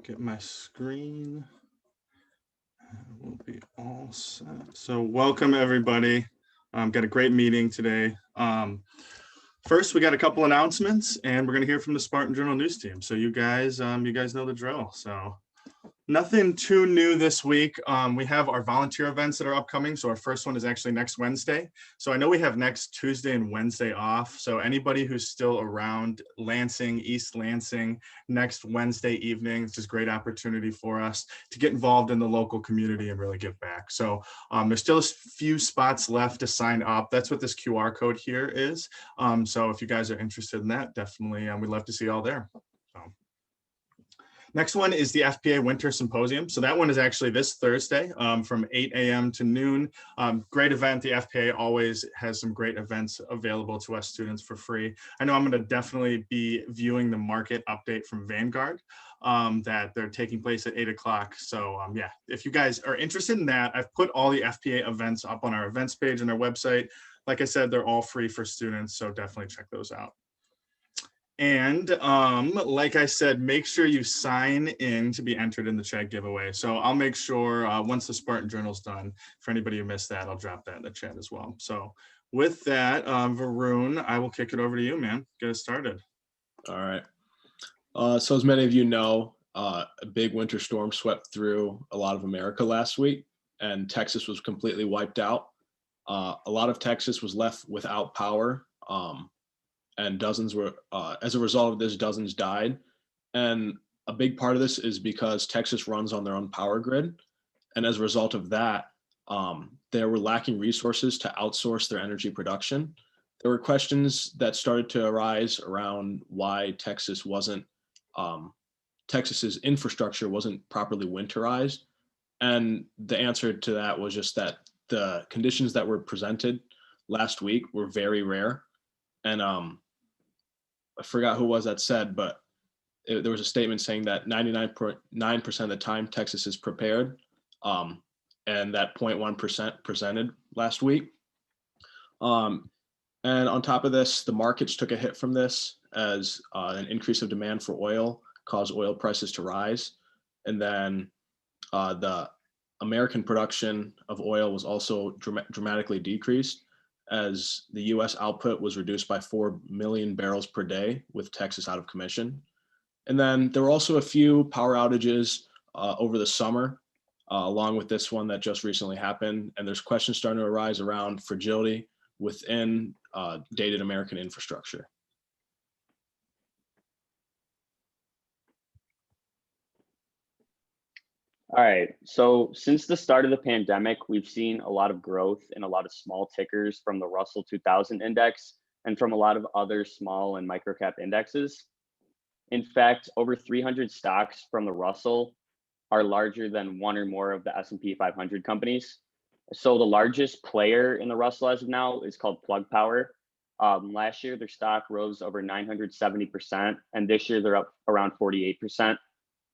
Get my screen. We'll be all set. So welcome everybody. Got a great meeting today. First, we got a couple announcements, and we're going to hear from the Spartan Journal news team. So you guys know the drill. So nothing too new this week. We have our volunteer events that are upcoming. So our first one is actually next Wednesday. So I know we have next Tuesday and Wednesday off. So anybody who's still around Lansing, East Lansing, next Wednesday evening, it's just a great opportunity for us to get involved in the local community and really give back. So there's still a few spots left to sign up. That's what this QR code here is. So if you guys are interested in that, definitely we'd love to see you all there. So. Next one is the Fpa Winter Symposium. So that one is actually this Thursday from 8 a.m. to noon. Great event. The Fpa always has some great events available to us students for free. I know I'm going to definitely be viewing the market update from Vanguard that they're taking place at 8 o'clock. So yeah, if you guys are interested in that, I've put all the Fpa events up on our events page on our website. Like I said, they're all free for students, so definitely check those out. And like I said, make sure you sign in to be entered in the chat giveaway. So I'll make sure once the Spartan Journal's done, for anybody who missed that, I'll drop that in the chat as well. So with that, Varun, I will kick it over to you, man. Get us started. All right. So as many of you know, a big winter storm swept through a lot of America last week, and Texas was completely wiped out. A lot of Texas was left without power. And dozens were, as a result of this, dozens died. And a big part of this is because Texas runs on their own power grid. And as a result of that, they were lacking resources to outsource their energy production. There were questions that started to arise around why Texas's infrastructure wasn't properly winterized. And the answer to that was just that the conditions that were presented last week were very rare. And I forgot who it was that said, but there was a statement saying that 99.9% of the time Texas is prepared, and that 0.1% presented last week. And on top of this, the markets took a hit from this as an increase of demand for oil caused oil prices to rise. And then the American production of oil was also dramatically decreased, as the US output was reduced by 4 million barrels per day with Texas out of commission. And then there were also a few power outages over the summer, along with this one that just recently happened. And there's questions starting to arise around fragility within dated American infrastructure. All right, so since the start of the pandemic, we've seen a lot of growth in a lot of small tickers from the Russell 2000 index and from a lot of other small and microcap indexes. In fact, over 300 stocks from the Russell are larger than one or more of the S&P 500 companies. So the largest player in the Russell as of now is called Plug Power. Last year, their stock rose over 970%, and this year they're up around 48%.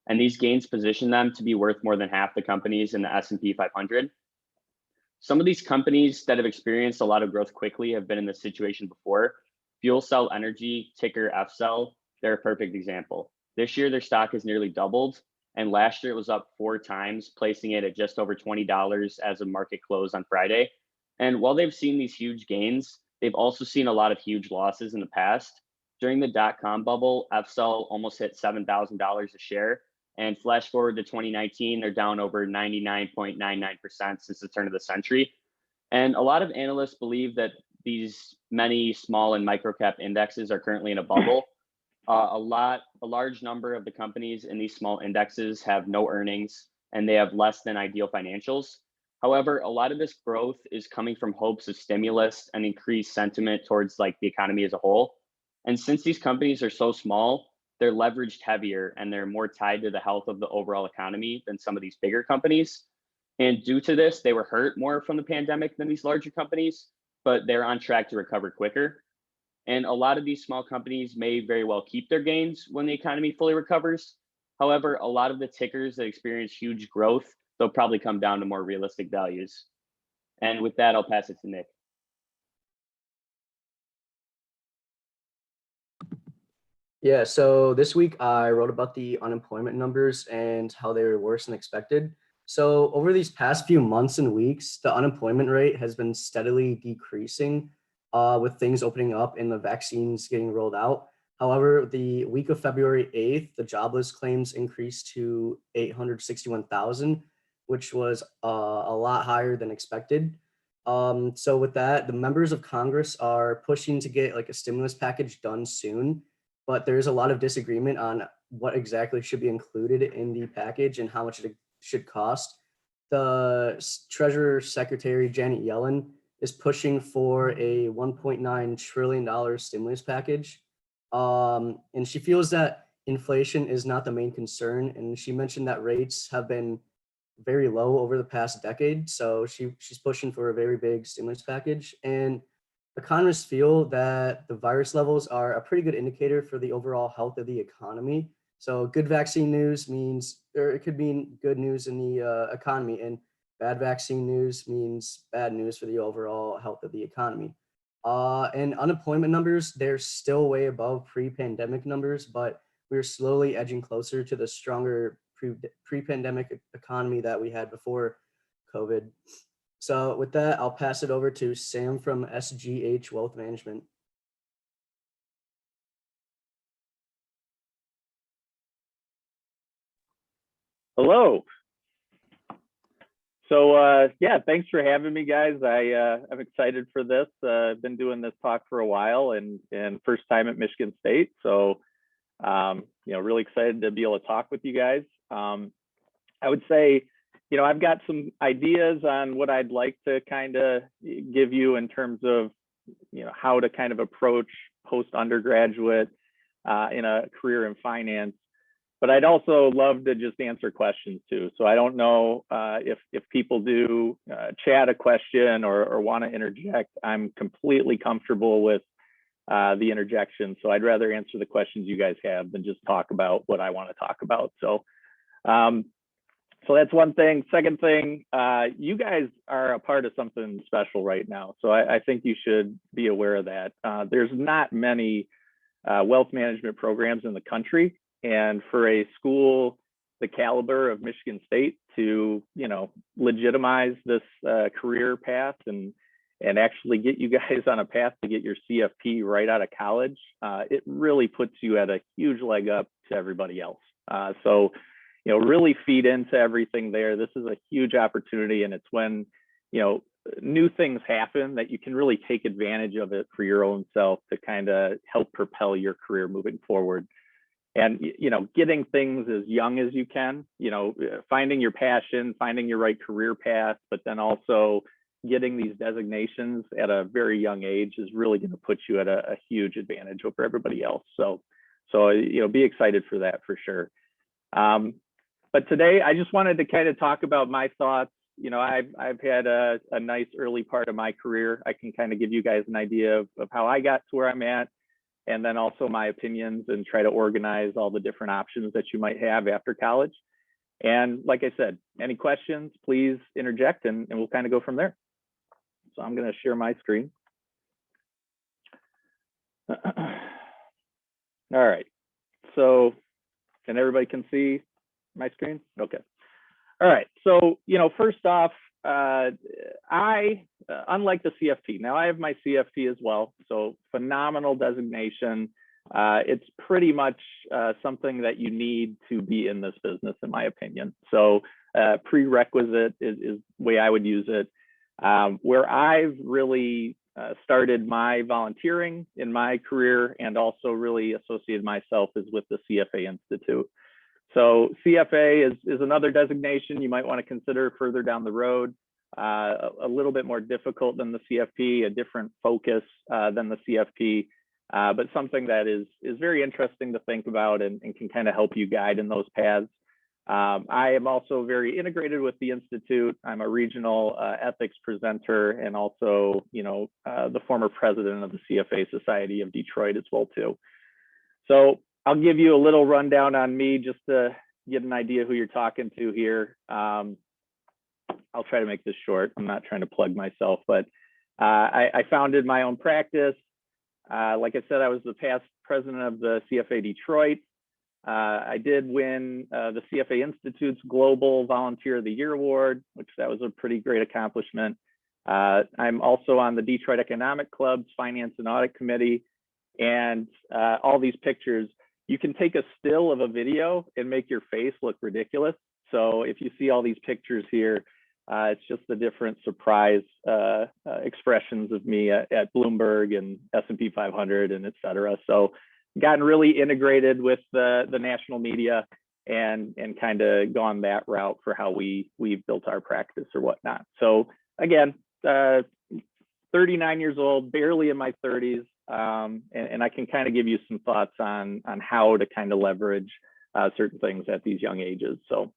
And these gains position them to be worth more than half the companies in the S&P 500. Some of these companies that have experienced a lot of growth quickly have been in this situation before. Fuel Cell Energy, ticker FCell, they're a perfect example. This year, their stock has nearly doubled, and last year it was up 4 times, placing it at just over $20 as of market close on Friday. And while they've seen these huge gains, they've also seen a lot of huge losses in the past. During the dot-com bubble, FCell almost hit $7,000 a share. And flash forward to 2019, they're down over 99.99% since the turn of the century. And a lot of analysts believe that these many small and microcap indexes are currently in a bubble. A large number of the companies in these small indexes have no earnings, and they have less than ideal financials. However, a lot of this growth is coming from hopes of stimulus and increased sentiment towards the economy as a whole. And since these companies are so small, they're leveraged heavier and they're more tied to the health of the overall economy than some of these bigger companies. And due to this, they were hurt more from the pandemic than these larger companies, but they're on track to recover quicker. And a lot of these small companies may very well keep their gains when the economy fully recovers. However, a lot of the tickers that experience huge growth, they'll probably come down to more realistic values. And with that, I'll pass it to Nick. Yeah, so this week I wrote about the unemployment numbers and how they were worse than expected. So over these past few months and weeks, the unemployment rate has been steadily decreasing with things opening up and the vaccines getting rolled out. However, the week of February 8th, the jobless claims increased to 861,000, which was a lot higher than expected. So with that, the members of Congress are pushing to get like a stimulus package done soon, but there's a lot of disagreement on what exactly should be included in the package and how much it should cost. The Treasurer Secretary Janet Yellen is pushing for a $1.9 trillion stimulus package. And she feels that inflation is not the main concern. And she mentioned that rates have been very low over the past decade. So she's pushing for a very big stimulus package. And economists feel that the virus levels are a pretty good indicator for the overall health of the economy. So good vaccine news means, or it could mean good news in the economy, and bad vaccine news means bad news for the overall health of the economy. And unemployment numbers, they're still way above pre-pandemic numbers, but we're slowly edging closer to the stronger pre-pandemic economy that we had before COVID. So with that, I'll pass it over to Sam from SGH Wealth Management. Hello. So yeah, thanks for having me, guys. I'm excited for this. I've been doing this talk for a while, and first time at Michigan State. So really excited to be able to talk with you guys. I would say, I've got some ideas on what I'd like to kind of give you in terms of, how to kind of approach post-undergraduate in a career in finance. But I'd also love to just answer questions too. So I don't know if people do chat a question or want to interject. I'm completely comfortable with the interjection. So I'd rather answer the questions you guys have than just talk about what I want to talk about. So that's one thing. Second thing, you guys are a part of something special right now. So I think you should be aware of that. There's not many wealth management programs in the country. And for a school the caliber of Michigan State to, legitimize this career path and actually get you guys on a path to get your CFP right out of college, it really puts you at a huge leg up to everybody else. So really feed into everything there. This is a huge opportunity, and it's when, new things happen that you can really take advantage of it for your own self to kind of help propel your career moving forward. And, getting things as young as you can, finding your passion, finding your right career path, but then also getting these designations at a very young age is really going to put you at a huge advantage over everybody else. So, be excited for that for sure. But today I just wanted to kind of talk about my thoughts. I've had a nice early part of my career. I can kind of give you guys an idea of how I got to where I'm at, and then also my opinions, and try to organize all the different options that you might have after college. And like I said, any questions, please interject, and we'll kind of go from there. So I'm going to share my screen. All right. So, and everybody can see my screen? Okay. All right. So, first off, unlike the CFP, now I have my CFP as well. So phenomenal designation. It's pretty much something that you need to be in this business, in my opinion. So prerequisite is the way I would use it. Where I've really started my volunteering in my career and also really associated myself is with the CFA Institute. So CFA is another designation you might want to consider further down the road. A little bit more difficult than the CFP, a different focus than the CFP, but something that is very interesting to think about and can kind of help you guide in those paths. I am also very integrated with the Institute. I'm a regional ethics presenter and also, the former president of the CFA Society of Detroit as well too. So I'll give you a little rundown on me just to get an idea who you're talking to here. I'll try to make this short. I'm not trying to plug myself, but I founded my own practice. Like I said, I was the past president of the CFA Detroit. I did win the CFA Institute's Global Volunteer of the Year Award, which that was a pretty great accomplishment. I'm also on the Detroit Economic Club's Finance and Audit Committee. And all these pictures, you can take a still of a video and make your face look ridiculous. So if you see all these pictures here, it's just the different surprise expressions of me at Bloomberg and S&P 500 and et cetera. So gotten really integrated with the national media and kind of gone that route for how we've built our practice or whatnot. So again, 39 years old, barely in my 30s, and I can kind of give you some thoughts on how to kind of leverage certain things at these young ages. So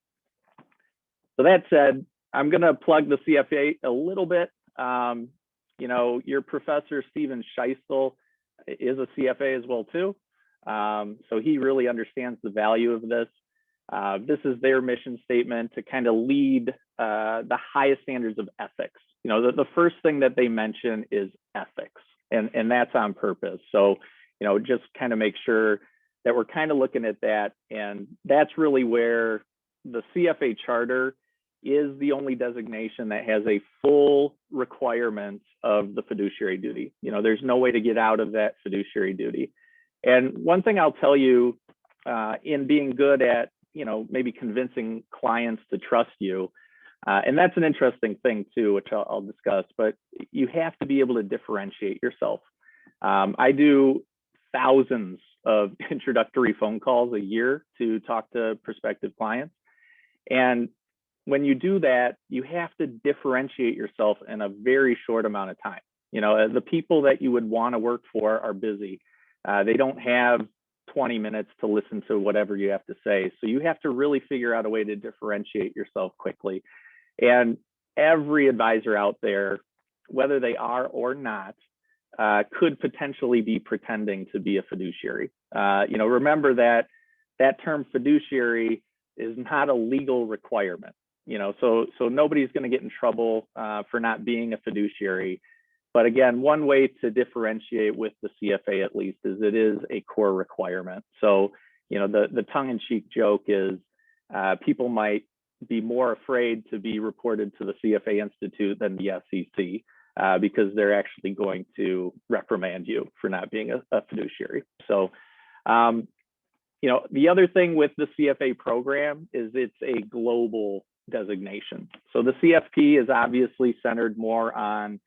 that said, I'm going to plug the CFA a little bit. You know, your professor, Stephen Scheistel, is a CFA as well too. So he really understands the value of this. This is their mission statement to kind of lead the highest standards of ethics. You know, the first thing that they mention is ethics, and that's on purpose. So, you know, just kind of make sure that we're kind of looking at that. And that's really where the CFA charter is the only designation that has a full requirement of the fiduciary duty. You know, there's no way to get out of that fiduciary duty. And one thing I'll tell you in being good at, you know, maybe convincing clients to trust you, and that's an interesting thing too, which I'll discuss, but you have to be able to differentiate yourself. I do thousands of introductory phone calls a year to talk to prospective clients. And when you do that, you have to differentiate yourself in a very short amount of time. You know, the people that you would want to work for are busy. They don't have 20 minutes to listen to whatever you have to say. So you have to really figure out a way to differentiate yourself quickly. And every advisor out there, whether they are or not, could potentially be pretending to be a fiduciary. You know, remember that that term fiduciary is not a legal requirement. You know, so nobody's going to get in trouble for not being a fiduciary. But again, one way to differentiate with the CFA at least is it is a core requirement. So, you know, the tongue-in-cheek joke is people might be more afraid to be reported to the CFA Institute than the SEC because they're actually going to reprimand you for not being a fiduciary. So, you know, the other thing with the CFA program is it's a global designation. So the CFP is obviously centered more on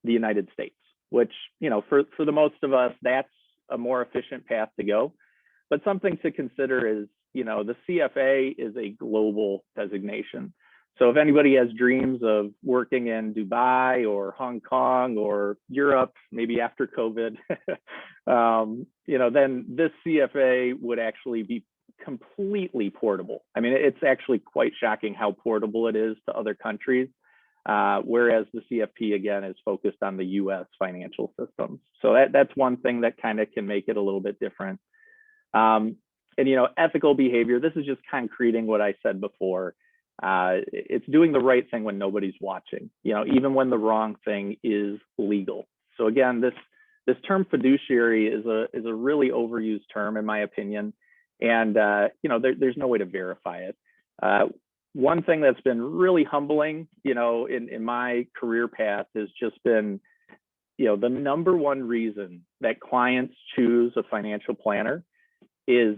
the United States, which, you know, for the most of us, that's a more efficient path to go. But something to consider is, you know, the CFA is a global designation. So if anybody has dreams of working in Dubai or Hong Kong or Europe, maybe after COVID, you know, then this CFA would actually be completely portable. I mean, it's actually quite shocking how portable it is to other countries. Whereas the CFP, again, is focused on the US financial systems. So that's one thing that kind of can make it a little bit different. And, you know, ethical behavior, this is just concreting what I said before. It's doing the right thing when nobody's watching, you know, even when the wrong thing is legal. So again, this term fiduciary is a really overused term, in my opinion. And, you know, there's no way to verify it. One thing that's been really humbling, you know, in my career path has just been, you know, the number one reason that clients choose a financial planner is,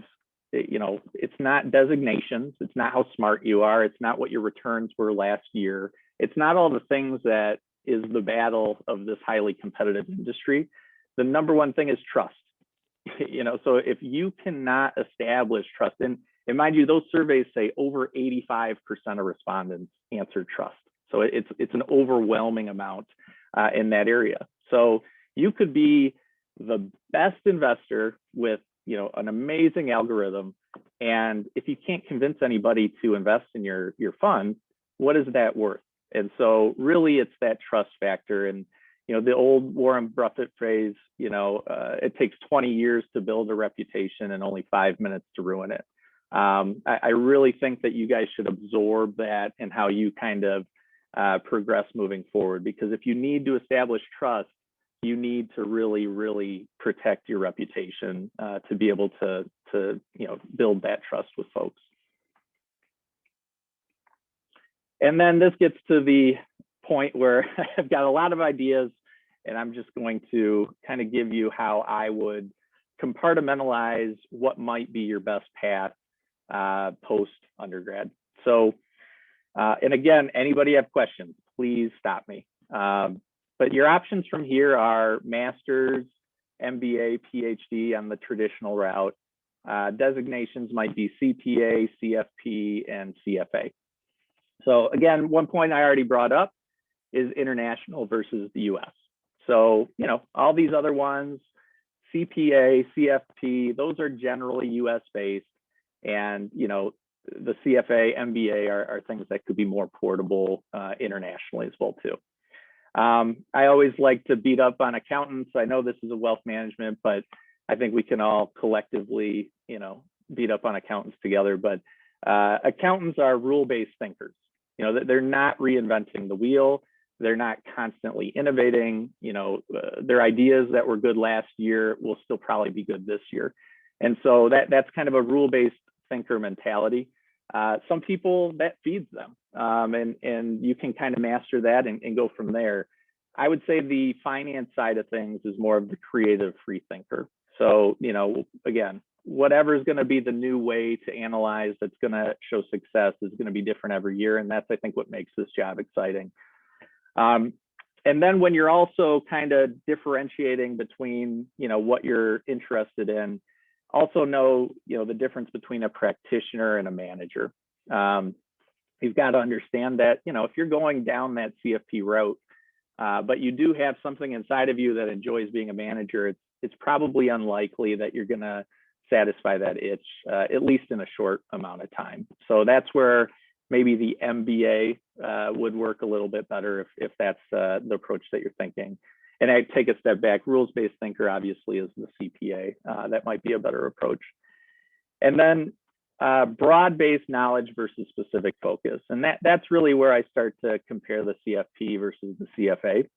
you know, it's not designations. It's not how smart you are. It's not what your returns were last year. It's not all the things that is the battle of this highly competitive industry. The number one thing is trust. You know, so if you cannot establish trust, and mind you, those surveys say over 85% of respondents answered trust. So it's an overwhelming amount in that area. So you could be the best investor with, you know, an amazing algorithm, and if you can't convince anybody to invest in your fund, what is that worth? And so really, it's that trust factor. And you know, the old Warren Buffett phrase, you know, it takes 20 years to build a reputation and only 5 minutes to ruin it. I really think that you guys should absorb that and how you kind of progress moving forward, because if you need to establish trust, you need to really protect your reputation to be able to build that trust with folks. And then this gets to the point where I've got a lot of ideas, and I'm just going to kind of give you how I would compartmentalize what might be your best path post undergrad. So, and again, anybody have questions, please stop me. But your options from here are master's, MBA, PhD on the traditional route. Designations might be CPA, CFP, and CFA. So again, one point I already brought up is international versus the US. So, all these other ones, CPA, CFP, those are generally US based. And, the CFA, MBA are things that could be more portable internationally as well too. I always like to beat up on accountants. I know this is a wealth management, but I think we can all collectively, beat up on accountants together. But accountants are rule-based thinkers. They're not reinventing the wheel. They're not constantly innovating. Their ideas that were good last year will still probably be good this year. And so that's kind of a rule-based thinker mentality. Some people, that feeds them, and you can kind of master that and go from there. I would say the finance side of things is more of the creative free thinker. So, again, whatever is going to be the new way to analyze that's going to show success is going to be different every year. And that's, I think, what makes this job exciting. And then when you're also kind of differentiating between, what you're interested in, also know, the difference between a practitioner and a manager. You've got to understand that, if you're going down that CFP route, but you do have something inside of you that enjoys being a manager, it's probably unlikely that you're going to satisfy that itch, at least in a short amount of time. So that's where maybe the MBA would work a little bit better if that's the approach that you're thinking. And I take a step back, rules-based thinker obviously is the CPA. That might be a better approach. And then broad-based knowledge versus specific focus. And that's really where I start to compare the CFP versus the CFA.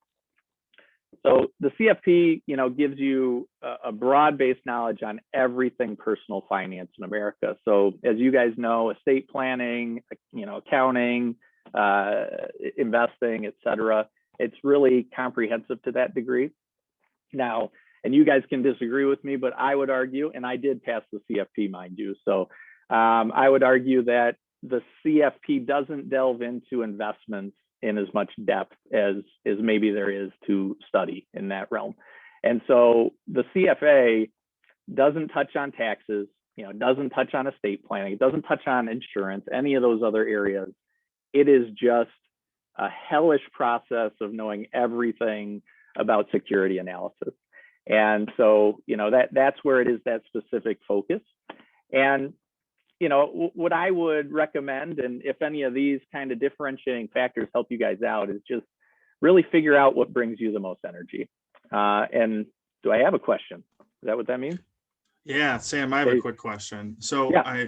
So the CFP, gives you a broad-based knowledge on everything personal finance in America. So as you guys know, estate planning, accounting, investing, et cetera. It's really comprehensive to that degree. Now, and you guys can disagree with me, but I would argue, and I did pass the CFP, mind you. So I would argue that the CFP doesn't delve into investments in as much depth as maybe there is to study in that realm. And so the CFA doesn't touch on taxes, doesn't touch on estate planning, it doesn't touch on insurance, any of those other areas. It is just a hellish process of knowing everything about security analysis. And so, that's where it is that specific focus. And, what I would recommend, and if any of these kind of differentiating factors help you guys out, is just really figure out what brings you the most energy. And do I have a question? Is that what that means? Yeah, Sam, I have a quick question. So yeah.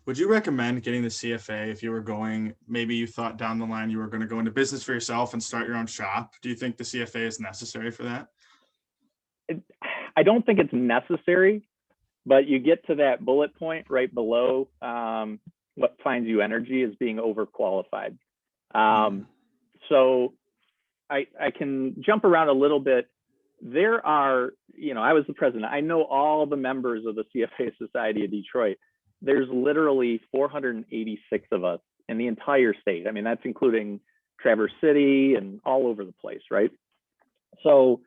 Would you recommend getting the CFA if you were going, maybe you thought down the line you were going to go into business for yourself and start your own shop? Do you think the CFA is necessary for that? I don't think it's necessary, but you get to that bullet point right below what finds you energy is being overqualified. So I can jump around a little bit. There are, I was the president. I know all the members of the CFA Society of Detroit. There's literally 486 of us in the entire state. I mean, that's including Traverse City and all over the place, right? So,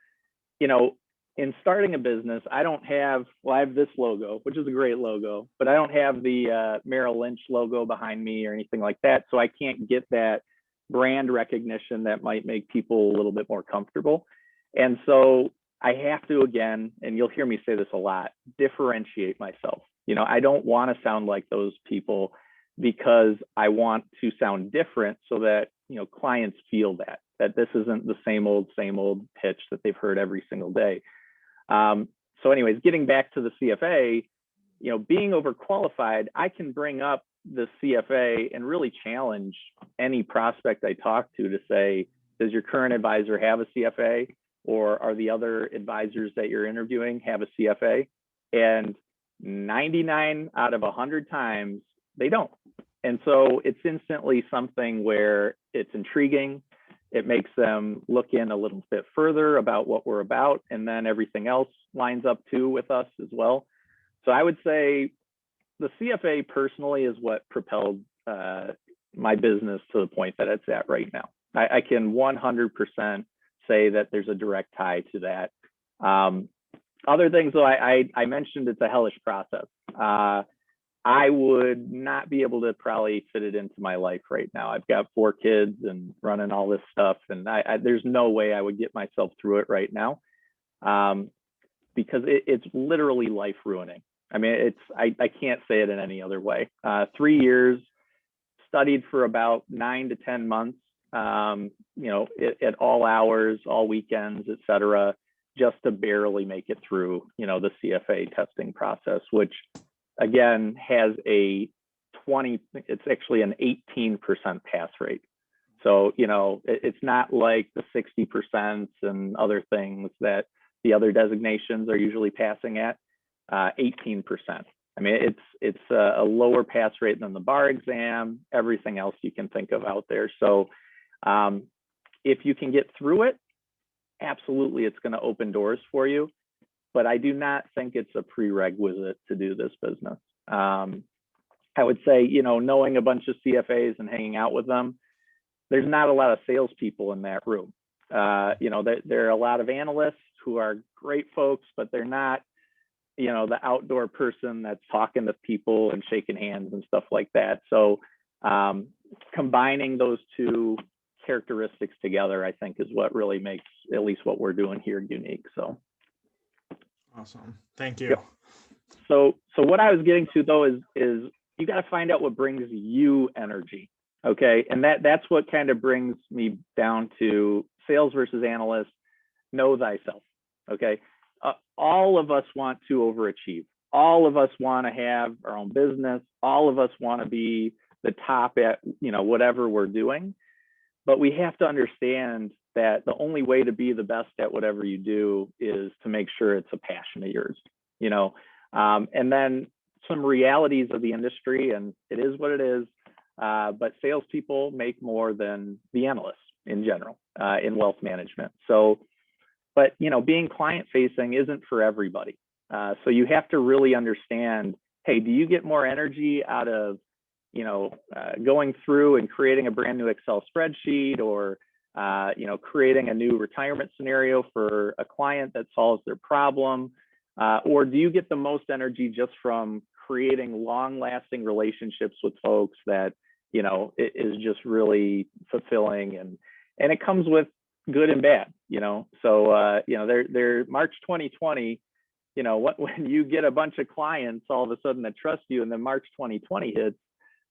in starting a business, I have this logo, which is a great logo, but I don't have the Merrill Lynch logo behind me or anything like that. So I can't get that brand recognition that might make people a little bit more comfortable. And so I have to, again, and you'll hear me say this a lot, differentiate myself. I don't want to sound like those people because I want to sound different so that, clients feel that this isn't the same old pitch that they've heard every single day. So anyways, getting back to the CFA, being overqualified, I can bring up the CFA and really challenge any prospect I talk to say, does your current advisor have a CFA? or are the other advisors that you're interviewing have a CFA? And 99 out of 100 times, they don't. And so it's instantly something where it's intriguing. It makes them look in a little bit further about what we're about, and then everything else lines up too with us as well. So I would say the CFA personally is what propelled my business to the point that it's at right now. I can 100% say that there's a direct tie to that. Other things, though, I mentioned it's a hellish process. I would not be able to probably fit it into my life right now. I've got 4 kids and running all this stuff, and there's no way I would get myself through it right now, because it's literally life ruining. I mean, I can't say it in any other way. 3 years, studied for about 9 to 10 months, at all hours, all weekends, et cetera, just to barely make it through, the CFA testing process, which again has it's actually an 18% pass rate. So, it's not like the 60% and other things that the other designations are usually passing at. 18%. I mean, it's a lower pass rate than the bar exam, everything else you can think of out there. So if you can get through it, absolutely, it's going to open doors for you. But I do not think it's a prerequisite to do this business. I would say, knowing a bunch of CFAs and hanging out with them, there's not a lot of salespeople in that room. There are a lot of analysts who are great folks, but they're not, the outdoor person that's talking to people and shaking hands and stuff like that. So combining those two characteristics together, I think, is what really makes at least what we're doing here unique. So awesome. Thank you. Yep. So what I was getting to, though, is you got to find out what brings you energy. Okay. And that's what kind of brings me down to sales versus analyst. Know thyself. Okay. All of us want to overachieve. All of us want to have our own business. All of us want to be the top at, whatever we're doing. But we have to understand that the only way to be the best at whatever you do is to make sure it's a passion of yours, and then some realities of the industry, and it is what it is. But salespeople make more than the analysts in general in wealth management. So, but being client facing isn't for everybody. So you have to really understand, hey, do you get more energy out of going through and creating a brand new Excel spreadsheet, or creating a new retirement scenario for a client that solves their problem, or do you get the most energy just from creating long-lasting relationships with folks that it is just really fulfilling, and it comes with good and bad. So they're March 2020. When you get a bunch of clients all of a sudden that trust you, and then March 2020 hits,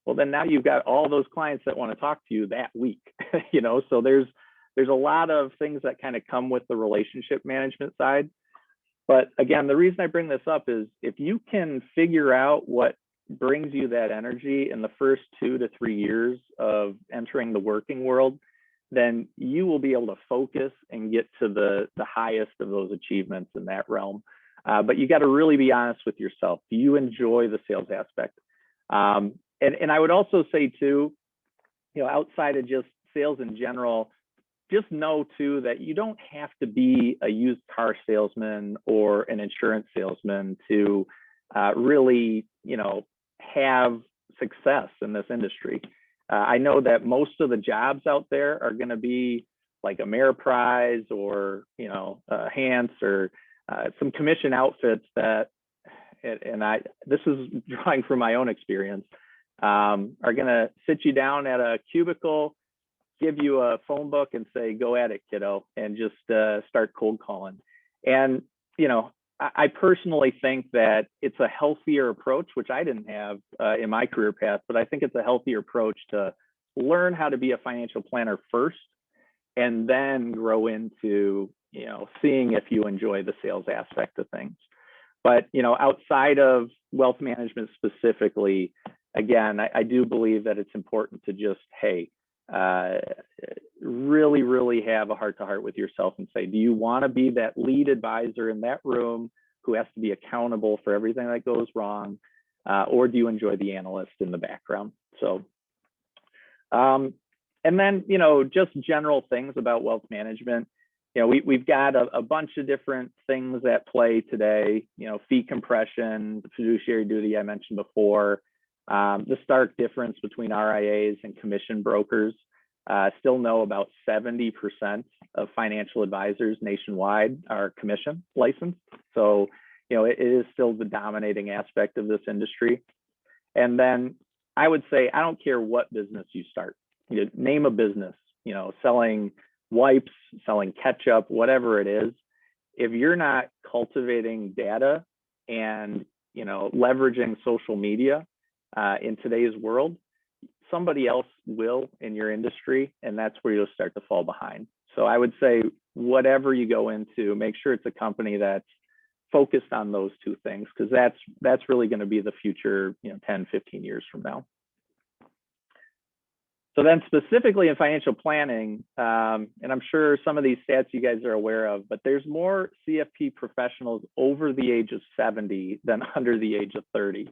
well, then now you've got all those clients that want to talk to you that week. So there's a lot of things that kind of come with the relationship management side. But again, the reason I bring this up is if you can figure out what brings you that energy in the first 2 to 3 years of entering the working world, then you will be able to focus and get to the highest of those achievements in that realm. But you got to really be honest with yourself. Do you enjoy the sales aspect? And I would also say too, outside of just sales in general, just know too that you don't have to be a used car salesman or an insurance salesman to really, have success in this industry. I know that most of the jobs out there are going to be like Ameriprise or, Hans or some commission outfits that, and this is drawing from my own experience, are going to sit you down at a cubicle, give you a phone book and say, go at it, kiddo, and just start cold calling. And, I personally think that it's a healthier approach, which I didn't have in my career path, but I think it's a healthier approach to learn how to be a financial planner first, and then grow into, seeing if you enjoy the sales aspect of things. But, outside of wealth management specifically, again, I do believe that it's important to just, hey, really, really have a heart-to-heart with yourself and say, do you want to be that lead advisor in that room who has to be accountable for everything that goes wrong, or do you enjoy the analyst in the background? So, and then, you know, just general things about wealth management. You know, we've got a bunch of different things at play today, you know, fee compression, the fiduciary duty I mentioned before, the stark difference between RIAs and commission brokers. Still know about 70% of financial advisors nationwide are commission licensed. So, you know, it is still the dominating aspect of this industry. And then I would say, I don't care what business you start, you name a business, you know, selling wipes, selling ketchup, whatever it is. If you're not cultivating data and, you know, leveraging social media in today's world, somebody else will in your industry, and that's where you'll start to fall behind. So I would say, whatever you go into, make sure it's a company that's focused on those two things, because that's really going to be the future, you know, 10, 15 years from now. So then specifically in financial planning, and I'm sure some of these stats you guys are aware of, but there's more CFP professionals over the age of 70 than under the age of 30.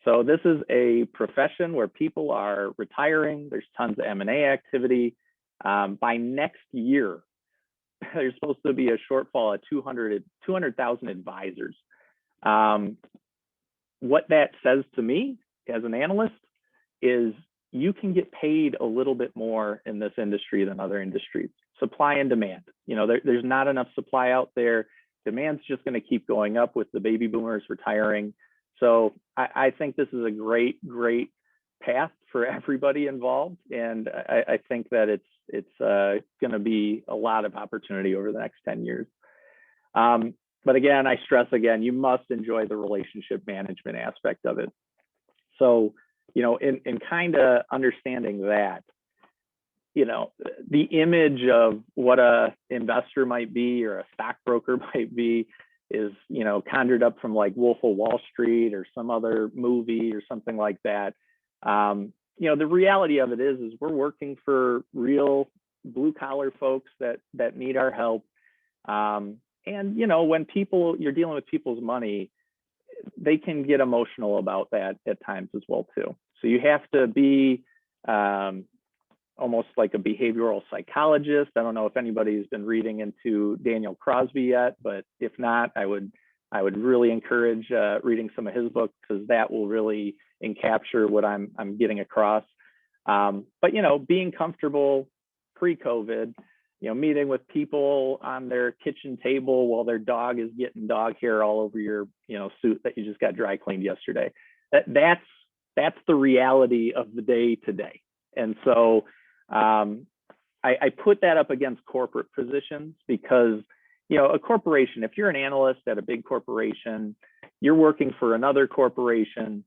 So this is a profession where people are retiring. There's tons of M&A activity. By next year, there's supposed to be a shortfall of 200,000 advisors. What that says to me as an analyst is you can get paid a little bit more in this industry than other industries. Supply and demand. You know, there's not enough supply out there. Demand's just going to keep going up with the baby boomers retiring. So I think this is a great path for everybody involved, and I think that it's going to be a lot of opportunity over the next 10 years. But again, I stress again, you must enjoy the relationship management aspect of it. So, you know, in kind of understanding that, you know, the image of what a investor might be or a stockbroker might be is, you know, conjured up from like Wolf of Wall Street or some other movie or something like that. You know, the reality of it is we're working for real blue collar folks that need our help. And, you know, when you're dealing with people's money, they can get emotional about that at times as well too. So you have to be almost like a behavioral psychologist. I don't know if anybody's been reading into Daniel Crosby yet, but if not, I would really encourage reading some of his books, because that will really encapture what I'm getting across. But, you know, being comfortable pre-COVID, you know, meeting with people on their kitchen table while their dog is getting dog hair all over your, you know, suit that you just got dry cleaned yesterday. That's the reality of the day today. And so I put that up against corporate positions because, you know, a corporation, if you're an analyst at a big corporation, you're working for another corporation,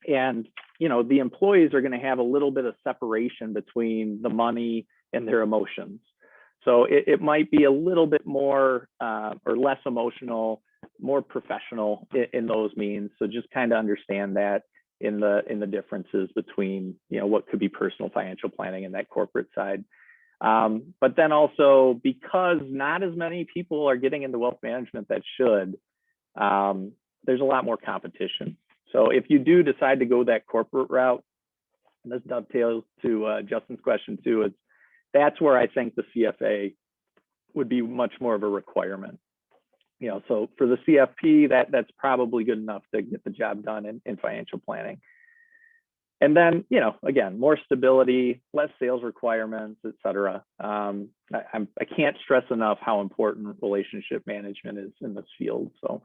and, you know, the employees are going to have a little bit of separation between the money and their emotions. So it might be a little bit more or less emotional, more professional in those means. So just kind of understand that in the differences between, you know, what could be personal financial planning and that corporate side. But then also, because not as many people are getting into wealth management that should, there's a lot more competition. So if you do decide to go that corporate route, and this dovetails to Justin's question too, that's where I think the CFA would be much more of a requirement. You know, so for the CFP, that's probably good enough to get the job done in financial planning. And then, you know, again, more stability, less sales requirements, et cetera. I can't stress enough how important relationship management is in this field. So,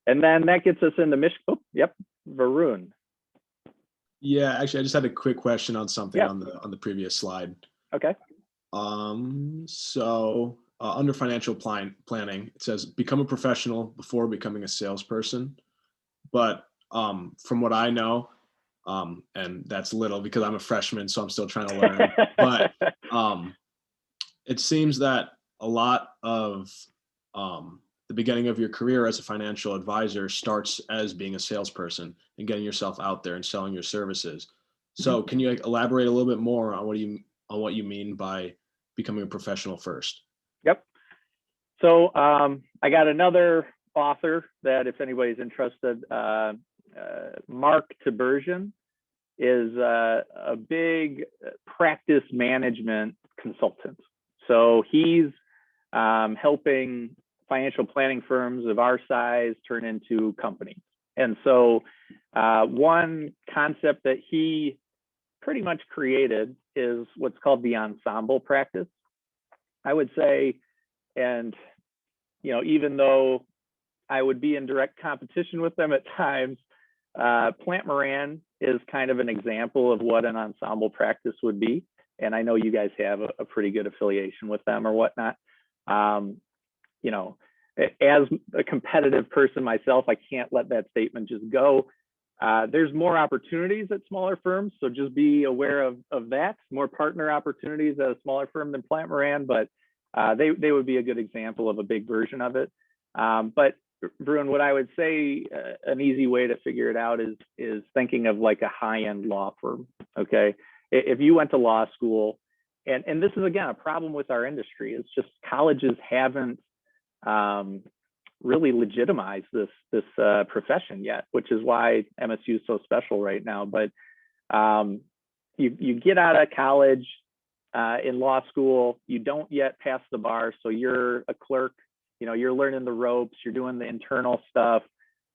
and then that gets us into Michigan. Oh, yep, Varun. Yeah, actually, I just had a quick question on something Yeah. on the previous slide. Okay. So under financial planning, it says become a professional before becoming a salesperson. But from what I know, and that's little because I'm a freshman, so I'm still trying to learn. But it seems that a lot of the beginning of your career as a financial advisor starts as being a salesperson and getting yourself out there and selling your services. So can you elaborate a little bit more on what you mean by becoming a professional first? Yep. So I got another author that if anybody's interested, Mark Tibersion is a big practice management consultant. So he's helping financial planning firms of our size turn into companies. And so one concept that he pretty much created is what's called the ensemble practice. I would say, and even though I would be in direct competition with them at times, Plant Moran is kind of an example of what an ensemble practice would be. And I know you guys have a pretty good affiliation with them or whatnot. As a competitive person myself, I can't let that statement just go. There's more opportunities at smaller firms, so just be aware of that. More partner opportunities at a smaller firm than Plant Moran, but they would be a good example of a big version of it. But Bruin, what I would say, an easy way to figure it out is thinking of like a high-end law firm. Okay, if you went to law school, and this is again a problem with our industry, it's just colleges haven't really legitimized this profession yet, which is why MSU is so special right now. But you get out of college in law school, you don't yet pass the bar, so you're a clerk. You're learning the ropes, you're doing the internal stuff.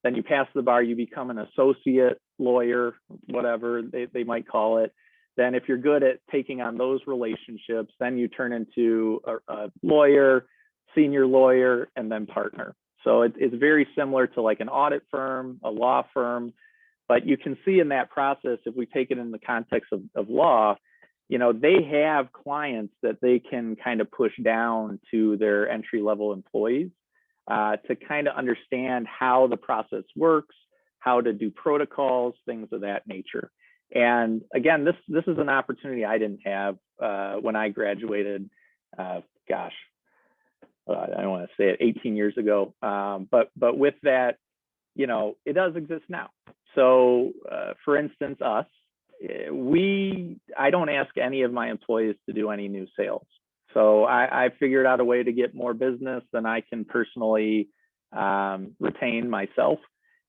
Then you pass the bar, you become an associate lawyer, whatever they might call it. Then if you're good at taking on those relationships, then you turn into a lawyer, senior lawyer, and then partner. So it's very similar to like an audit firm, a law firm, but you can see in that process, if we take it in the context of law, they have clients that they can kind of push down to their entry-level employees to kind of understand how the process works, how to do protocols, things of that nature. And again, this is an opportunity I didn't have when I graduated, I don't want to say it, 18 years ago. But with that, it does exist now. So for instance, us, I don't ask any of my employees to do any new sales. So I figured out a way to get more business than I can personally retain myself.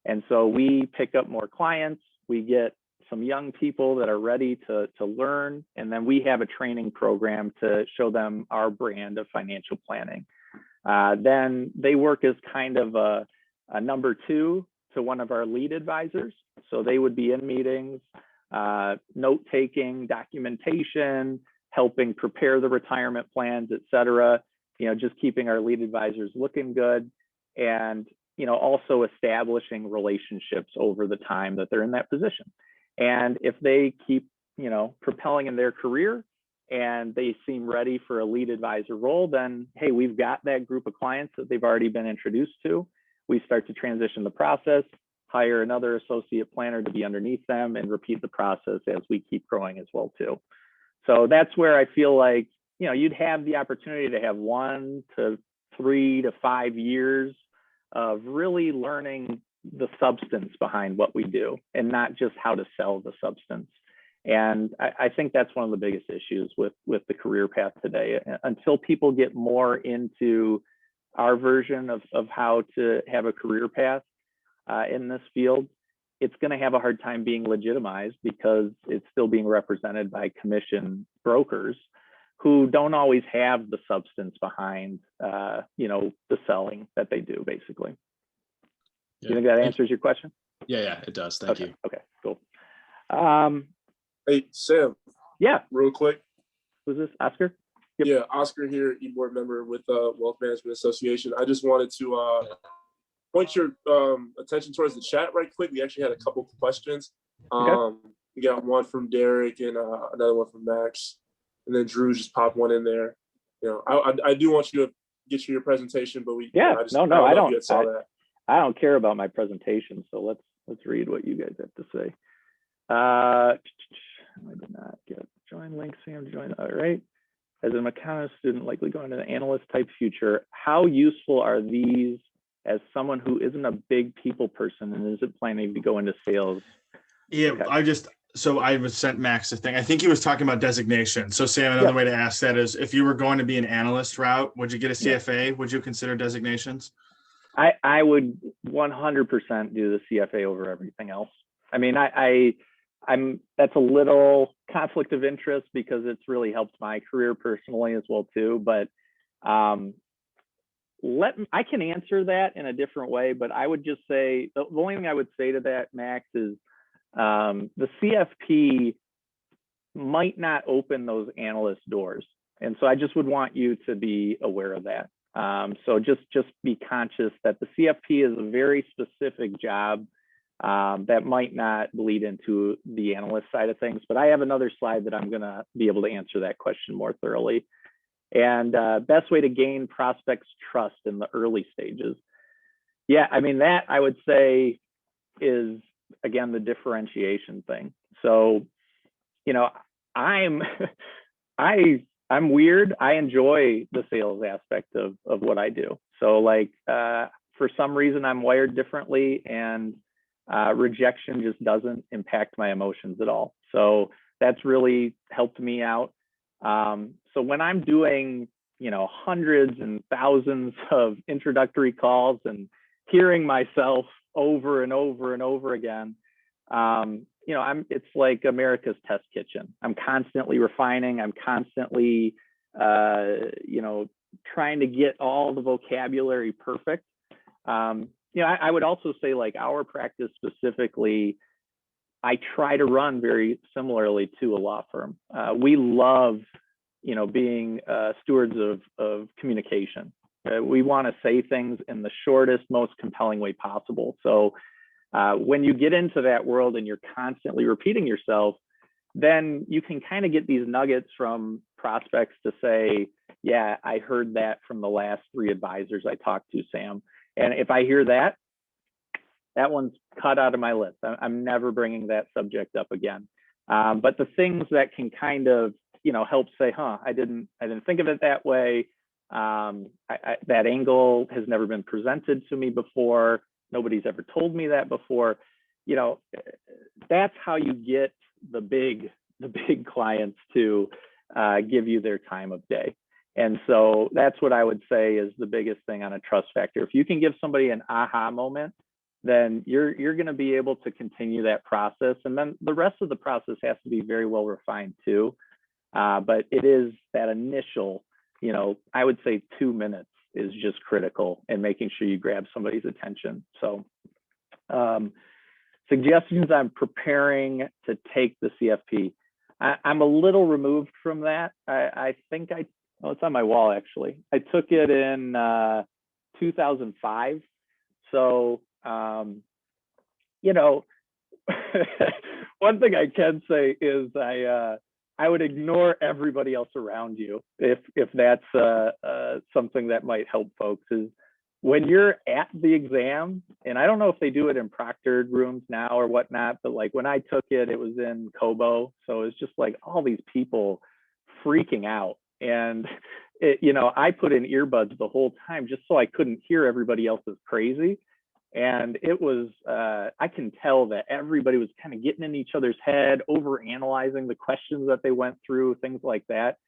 And so we pick up more clients, we get some young people that are ready to learn, and then we have a training program to show them our brand of financial planning. Then they work as kind of a number two to one of our lead advisors. So they would be in meetings, note-taking, documentation, helping prepare the retirement plans, et cetera, just keeping our lead advisors looking good, and also establishing relationships over the time that they're in that position. And if they keep propelling in their career and they seem ready for a lead advisor role, then hey, we've got that group of clients that they've already been introduced to. We start to transition the process, hire another associate planner to be underneath them, and repeat the process as we keep growing as well too. So that's where I feel like you'd have the opportunity to have 1 to 3 to 5 years of really learning the substance behind what we do, and not just how to sell the substance. And I think that's one of the biggest issues with the career path today. Until people get more into our version of how to have a career path in this field, it's going to have a hard time being legitimized, because it's still being represented by commission brokers who don't always have the substance behind the selling that they do, basically. Yeah. Do you think that answers your question? Yeah, it does. Thank you. Okay, cool. Hey, Sam. Yeah. Real quick. Who's this? Oscar? Yep. Yeah, Oscar here, e-board member with Wealth Management Association. I just wanted to point your attention towards the chat right quick. We actually had a couple questions. Okay. We got one from Derek and another one from Max, and then Drew just popped one in there. I do want you to get your presentation, but I don't care about my presentation, so let's read what you guys have to say. I did not get join link. Sam join. All right. As an accounting student, likely going to the analyst type future, how useful are these as someone who isn't a big people person and isn't planning to go into sales? Yeah, Okay. So I was sent Max a thing. I think he was talking about designation. So Sam, another way to ask that is, if you were going to be an analyst route, would you get a CFA? Would you consider designations? I would 100% do the CFA over everything else. I mean, I'm that's a little conflict of interest because it's really helped my career personally as well too. But I can answer that in a different way. But I would just say the only thing I would say to that, Max, is the CFP might not open those analyst doors, and so I just would want you to be aware of that. So just be conscious that the CFP is a very specific job that might not bleed into the analyst side of things. But I have another slide that I'm going to be able to answer that question more thoroughly. And best way to gain prospects' trust in the early stages. Yeah, I mean, that I would say is, again, the differentiation thing. So, you know, I'm weird. I enjoy the sales aspect of what I do. So like, for some reason I'm wired differently, and rejection just doesn't impact my emotions at all. So that's really helped me out. So when I'm doing, you know, hundreds and thousands of introductory calls and hearing myself over and over and over again, you know, it's like America's test kitchen. I'm constantly refining. I'm constantly, you know, trying to get all the vocabulary perfect. You know, I would also say, like, our practice specifically, I try to run very similarly to a law firm. We love, you know, being stewards of communication. We want to say things in the shortest, most compelling way possible. So when you get into that world and you're constantly repeating yourself, then you can kind of get these nuggets from prospects to say, yeah, I heard that from the last 3 advisors I talked to, Sam. And if I hear that, that one's cut out of my list. I'm never bringing that subject up again. But the things that can kind of, you know, help say, I didn't think of it that way. That angle has never been presented to me before. Nobody's ever told me that before. You know, that's how you get the big clients to give you their time of day. And so that's what I would say is the biggest thing on a trust factor. If you can give somebody an aha moment, then you're going to be able to continue that process. And then the rest of the process has to be very well refined too. But it is that initial, you know, I would say 2 minutes is just critical in making sure you grab somebody's attention. So suggestions on preparing to take the CFP. I'm a little removed from that. I think it's on my wall, actually. I took it in 2005. So, you know, one thing I can say is I would ignore everybody else around you if that's something that might help folks. Is when you're at the exam, and I don't know if they do it in proctored rooms now or whatnot, but like when I took it, it was in Kobo. So it's just like all these people freaking out. And, you know, I put in earbuds the whole time just so I couldn't hear everybody else's crazy. And it was, I can tell that everybody was kind of getting in each other's head, over analyzing the questions that they went through, things like that.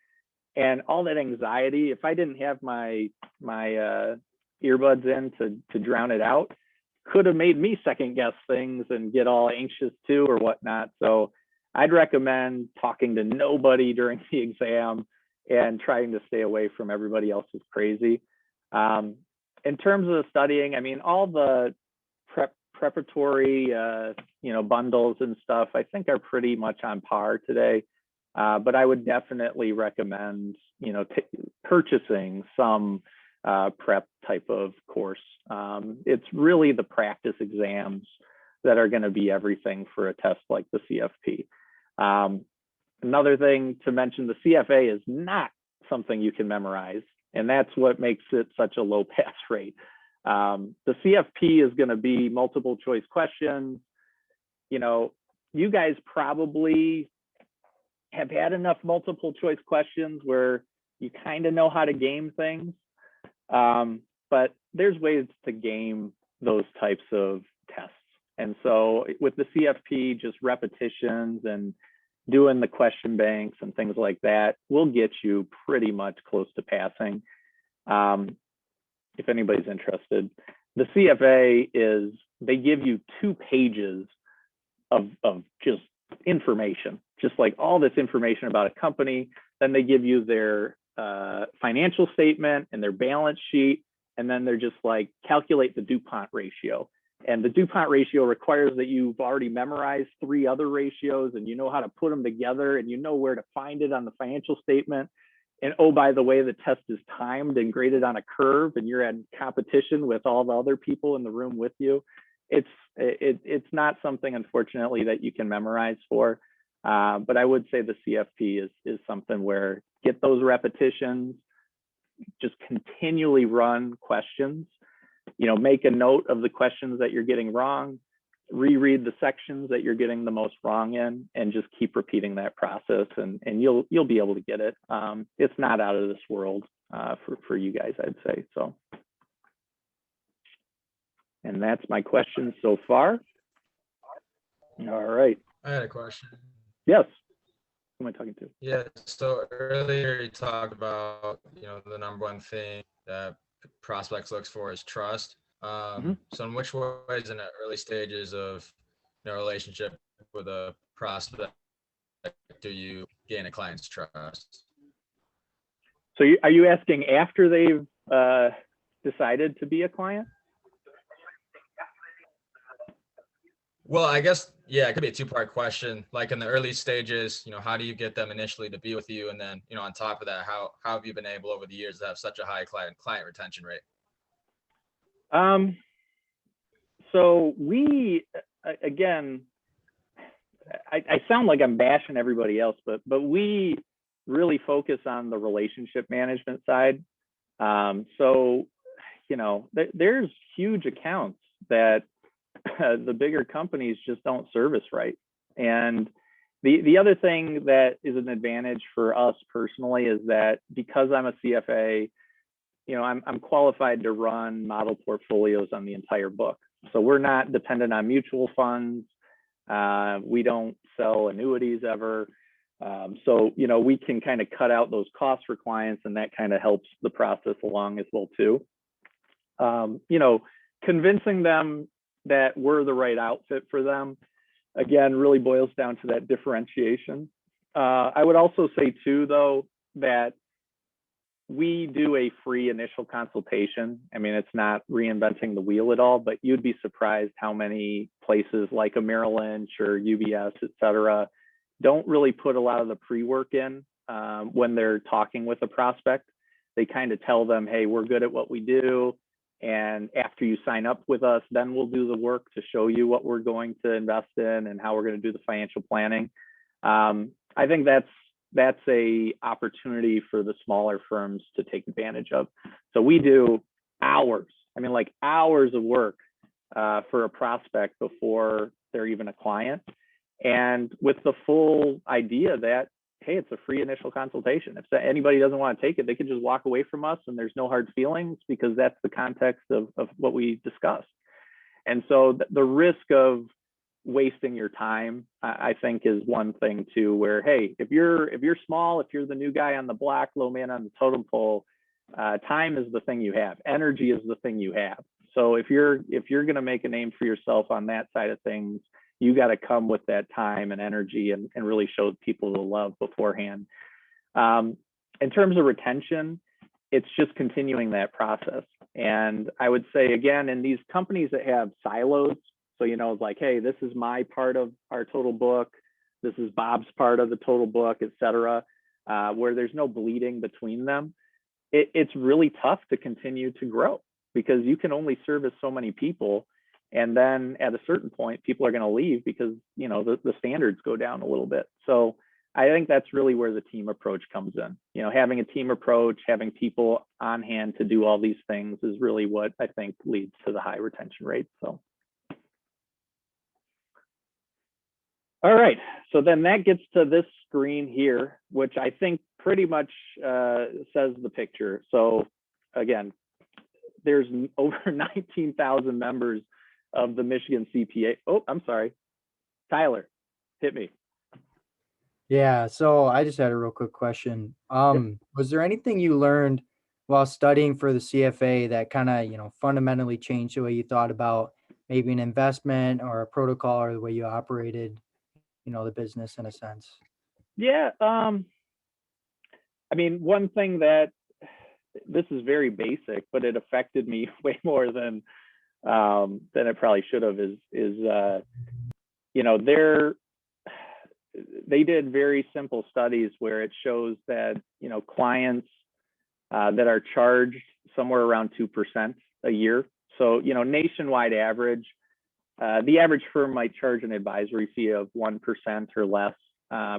And all that anxiety, if I didn't have my earbuds in to drown it out, could have made me second guess things and get all anxious too or whatnot. So I'd recommend talking to nobody during the exam and trying to stay away from everybody else's crazy. In terms of the studying, I mean, all the preparatory, you know, bundles and stuff, I think are pretty much on par today. But I would definitely recommend, you know, purchasing some prep type of course. It's really the practice exams that are going to be everything for a test like the CFP. Another thing to mention, the CFA is not something you can memorize, and that's what makes it such a low pass rate. The CFP is going to be multiple choice questions. You know, you guys probably have had enough multiple choice questions where you kind of know how to game things. But there's ways to game those types of tests. And so with the CFP, just repetitions and doing the question banks and things like that will get you pretty much close to passing. If anybody's interested, the CFA is, they give you 2 pages of just information, just like all this information about a company. Then they give you their financial statement and their balance sheet. And then they're just like, calculate the DuPont ratio. And the DuPont ratio requires that you've already memorized 3 other ratios and you know how to put them together and you know where to find it on the financial statement. And oh, by the way, the test is timed and graded on a curve and you're in competition with all the other people in the room with you. It's not something, unfortunately, that you can memorize for. But I would say the CFP is something where get those repetitions, just continually run questions, make a note of the questions that you're getting wrong, reread the sections that you're getting the most wrong in, and just keep repeating that process, and you'll be able to get it. It's not out of this world for you guys, I'd say. So, and that's my question so far. All right. I had a question. Yes. Who am I talking to? Yeah. So earlier you talked about, the number one thing that prospects looks for is trust. So in which ways in the early stages of relationship with a prospect do you gain a client's trust? So are you asking after they've decided to be a client? Well, I guess, yeah, it could be a 2-part question. Like in the early stages, how do you get them initially to be with you? And then, on top of that, how have you been able over the years to have such a high client retention rate? So we, again, I sound like I'm bashing everybody else, but we really focus on the relationship management side. So, there's huge accounts that the bigger companies just don't service right. And the other thing that is an advantage for us personally is that because I'm a CFA, I'm qualified to run model portfolios on the entire book. So we're not dependent on mutual funds. We don't sell annuities ever. So, we can kind of cut out those costs for clients, and that kind of helps the process along as well too. Convincing them that we're the right outfit for them, again, really boils down to that differentiation. I would also say too, though, that we do a free initial consultation. I mean, it's not reinventing the wheel at all, but you'd be surprised how many places like a Merrill Lynch or UBS, et cetera, don't really put a lot of the pre-work in when they're talking with a prospect. They kind of tell them, hey, we're good at what we do. And after you sign up with us, then we'll do the work to show you what we're going to invest in and how we're going to do the financial planning. I think that's a opportunity for the smaller firms to take advantage of. So we do hours, like hours of work for a prospect before they're even a client. And with the full idea that, hey, it's a free initial consultation. If anybody doesn't want to take it, they can just walk away from us and there's no hard feelings, because that's the context of what we discussed. And so the risk of wasting your time, I think, is one thing too, where, hey, if you're small, if you're the new guy on the block, low man on the totem pole, time is the thing you have. Energy is the thing you have. So if you're going to make a name for yourself on that side of things, you got to come with that time and energy and really show people the love beforehand. In terms of retention, it's just continuing that process. And I would say, again, in these companies that have silos, so, it's like, hey, this is my part of our total book, this is Bob's part of the total book, et cetera, where there's no bleeding between them, it's really tough to continue to grow, because you can only service so many people. And then at a certain point, people are going to leave because, the standards go down a little bit. So I think that's really where the team approach comes in. Having a team approach, having people on hand to do all these things is really what I think leads to the high retention rate. So. All right, so then that gets to this screen here, which I think pretty much says the picture. So again, there's over 19,000 members of the Michigan CPA. Oh, I'm sorry. Tyler, hit me. Yeah, so I just had a real quick question. Was there anything you learned while studying for the CFA that kind of, fundamentally changed the way you thought about maybe an investment or a protocol or the way you operated, the business in a sense? Yeah. I mean, one thing that this is very basic, but it affected me way more than it probably should have is they did very simple studies where it shows that, clients that are charged somewhere around 2% a year. So, nationwide average, the average firm might charge an advisory fee of 1% or less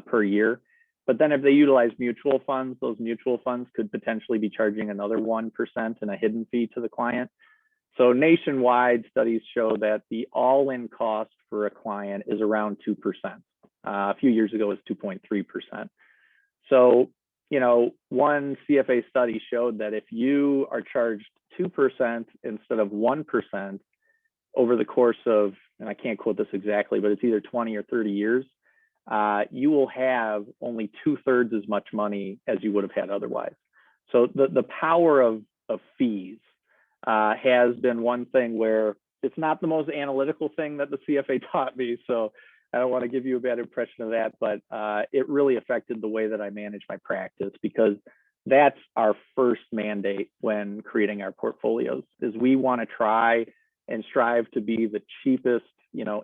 per year. But then if they utilize mutual funds, those mutual funds could potentially be charging another 1% and a hidden fee to the client. So nationwide studies show that the all-in cost for a client is around 2%. A few years ago, it was 2.3%. So, one CFA study showed that if you are charged 2% instead of 1% over the course of, and I can't quote this exactly, but it's either 20 or 30 years, you will have only 2/3 as much money as you would have had otherwise. So the power of fees has been one thing where it's not the most analytical thing that the CFA taught me. So I don't want to give you a bad impression of that, but it really affected the way that I manage my practice, because that's our first mandate when creating our portfolios is we want to try and strive to be the cheapest,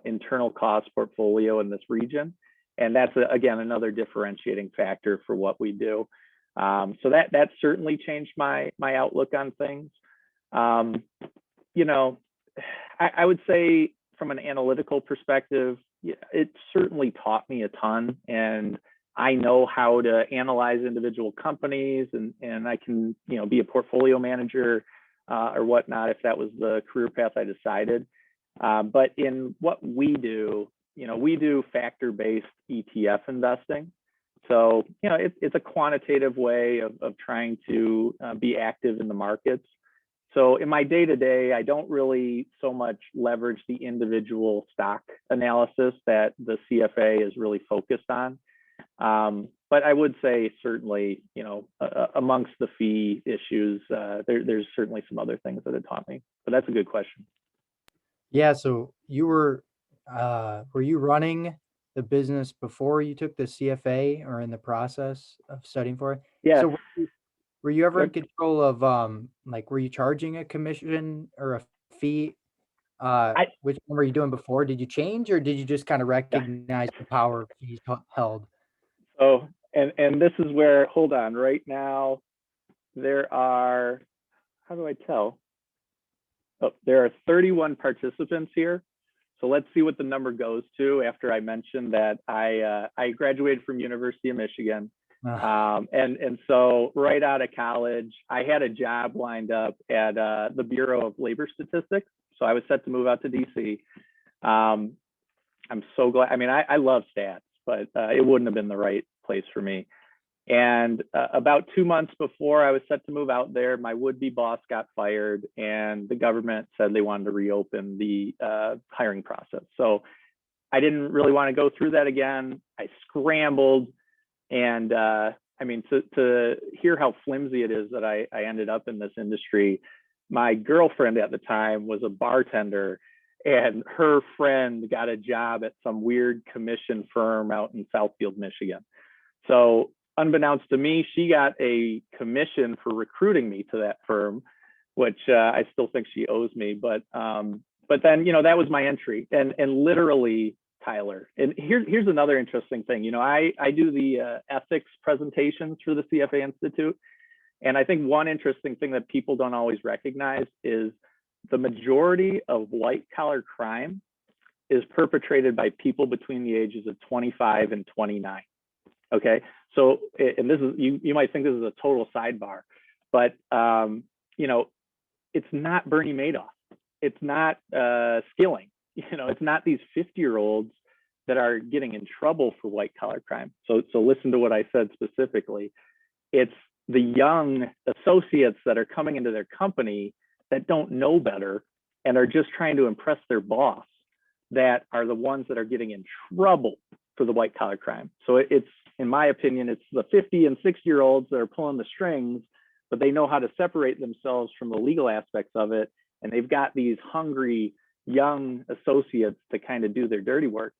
internal cost portfolio in this region. And that's, again, another differentiating factor for what we do. So that certainly changed my outlook on things. I would say from an analytical perspective, it certainly taught me a ton. And I know how to analyze individual companies, and I can, be a portfolio manager or whatnot if that was the career path I decided. But in what we do, we do factor-based ETF investing. So, it's a quantitative way of trying to be active in the markets. So in my day-to-day, I don't really so much leverage the individual stock analysis that the CFA is really focused on. But I would say certainly, amongst the fee issues, there's certainly some other things that it taught me. But that's a good question. Yeah, so were you running the business before you took the CFA or in the process of studying for it? Yeah. So were you ever in control of were you charging a commission or a fee? Which one were you doing before? Did you change, or did you just kind of recognize the power fees held? So, and this is where, hold on, right now, there are, how do I tell? Oh, there are 31 participants here. So let's see what the number goes to after I mentioned that I graduated from University of Michigan. And so right out of college, I had a job lined up at the Bureau of Labor Statistics. So I was set to move out to DC. I'm so glad. I mean, I love stats, but it wouldn't have been the right place for me. And about 2 months before I was set to move out there, my would-be boss got fired, and the government said they wanted to reopen the hiring process. So I didn't really want to go through that again. I scrambled. And I mean, to hear how flimsy it is that I ended up in this industry, my girlfriend at the time was a bartender, and her friend got a job at some weird commission firm out in Southfield, Michigan. So unbeknownst to me, she got a commission for recruiting me to that firm, which I still think she owes me. But then, that was my entry, and literally, Tyler. And here's another interesting thing. I do the ethics presentations for the CFA Institute. And I think one interesting thing that people don't always recognize is the majority of white collar crime is perpetrated by people between the ages of 25 and 29. Okay. So, and this is, you might think this is a total sidebar, but, it's not Bernie Madoff. It's not Skilling. It's not these 50-year-olds that are getting in trouble for white collar crime. So listen to what I said specifically. It's the young associates that are coming into their company that don't know better, and are just trying to impress their boss that are the ones that are getting in trouble for the white collar crime. So it's, in my opinion, it's the 50 and 60-year-olds that are pulling the strings, but they know how to separate themselves from the legal aspects of it. And they've got these hungry young associates to kind of do their dirty work.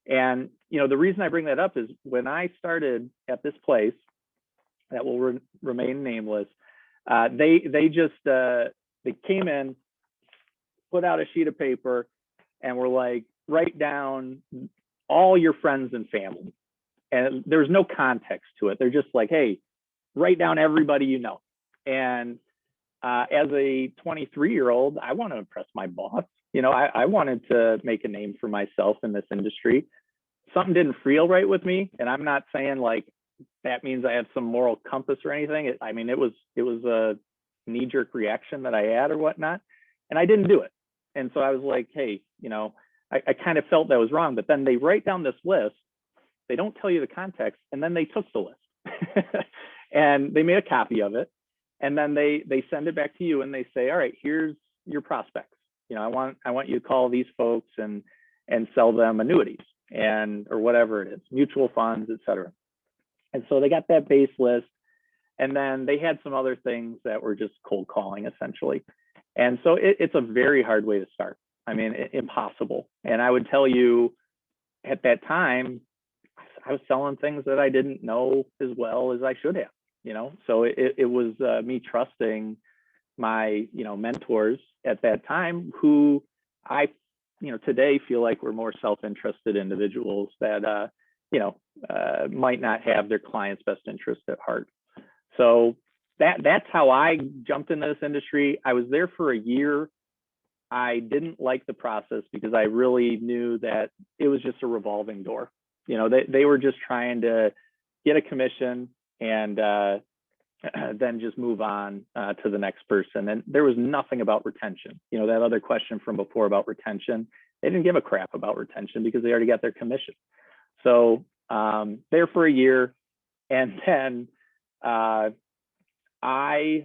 And, you know, the reason I bring that up is when I started at this place that will remain nameless, they came in, put out a sheet of paper, and were like, write down all your friends and family. And there's no context to it. They're just like, hey, write down everybody you know. And as a 23-year-old, I want to impress my boss. You know, I wanted to make a name for myself in this industry. Something didn't feel right with me. And I'm not saying like that means I have some moral compass or anything. I mean, it was a knee-jerk reaction that I had or whatnot. And I didn't do it. And so I was like, hey, you know, I kind of felt that was wrong. But then they write down this list. They don't tell you the context. And then they took the list and they made a copy of it. And then they send it back to you and they say, all right, here's your prospects. You know, I want you to call these folks and sell them annuities or whatever it is, mutual funds, et cetera. And so they got that base list. And then they had some other things that were just cold calling essentially. And so it's a very hard way to start. I mean, impossible. And I would tell you at that time, I was selling things that I didn't know as well as I should have, you know? So it was me trusting my, you know, mentors at that time who I, you know, today feel like were more self-interested individuals that, you know, might not have their client's best interest at heart. So that's how I jumped into this industry. I was there for a year. I didn't like the process because I really knew that it was just a revolving door. You know, they were just trying to get a commission and then just move on to the next person. And there was nothing about retention. You know, that other question from before about retention, they didn't give a crap about retention because they already got their commission. So there for a year. And then my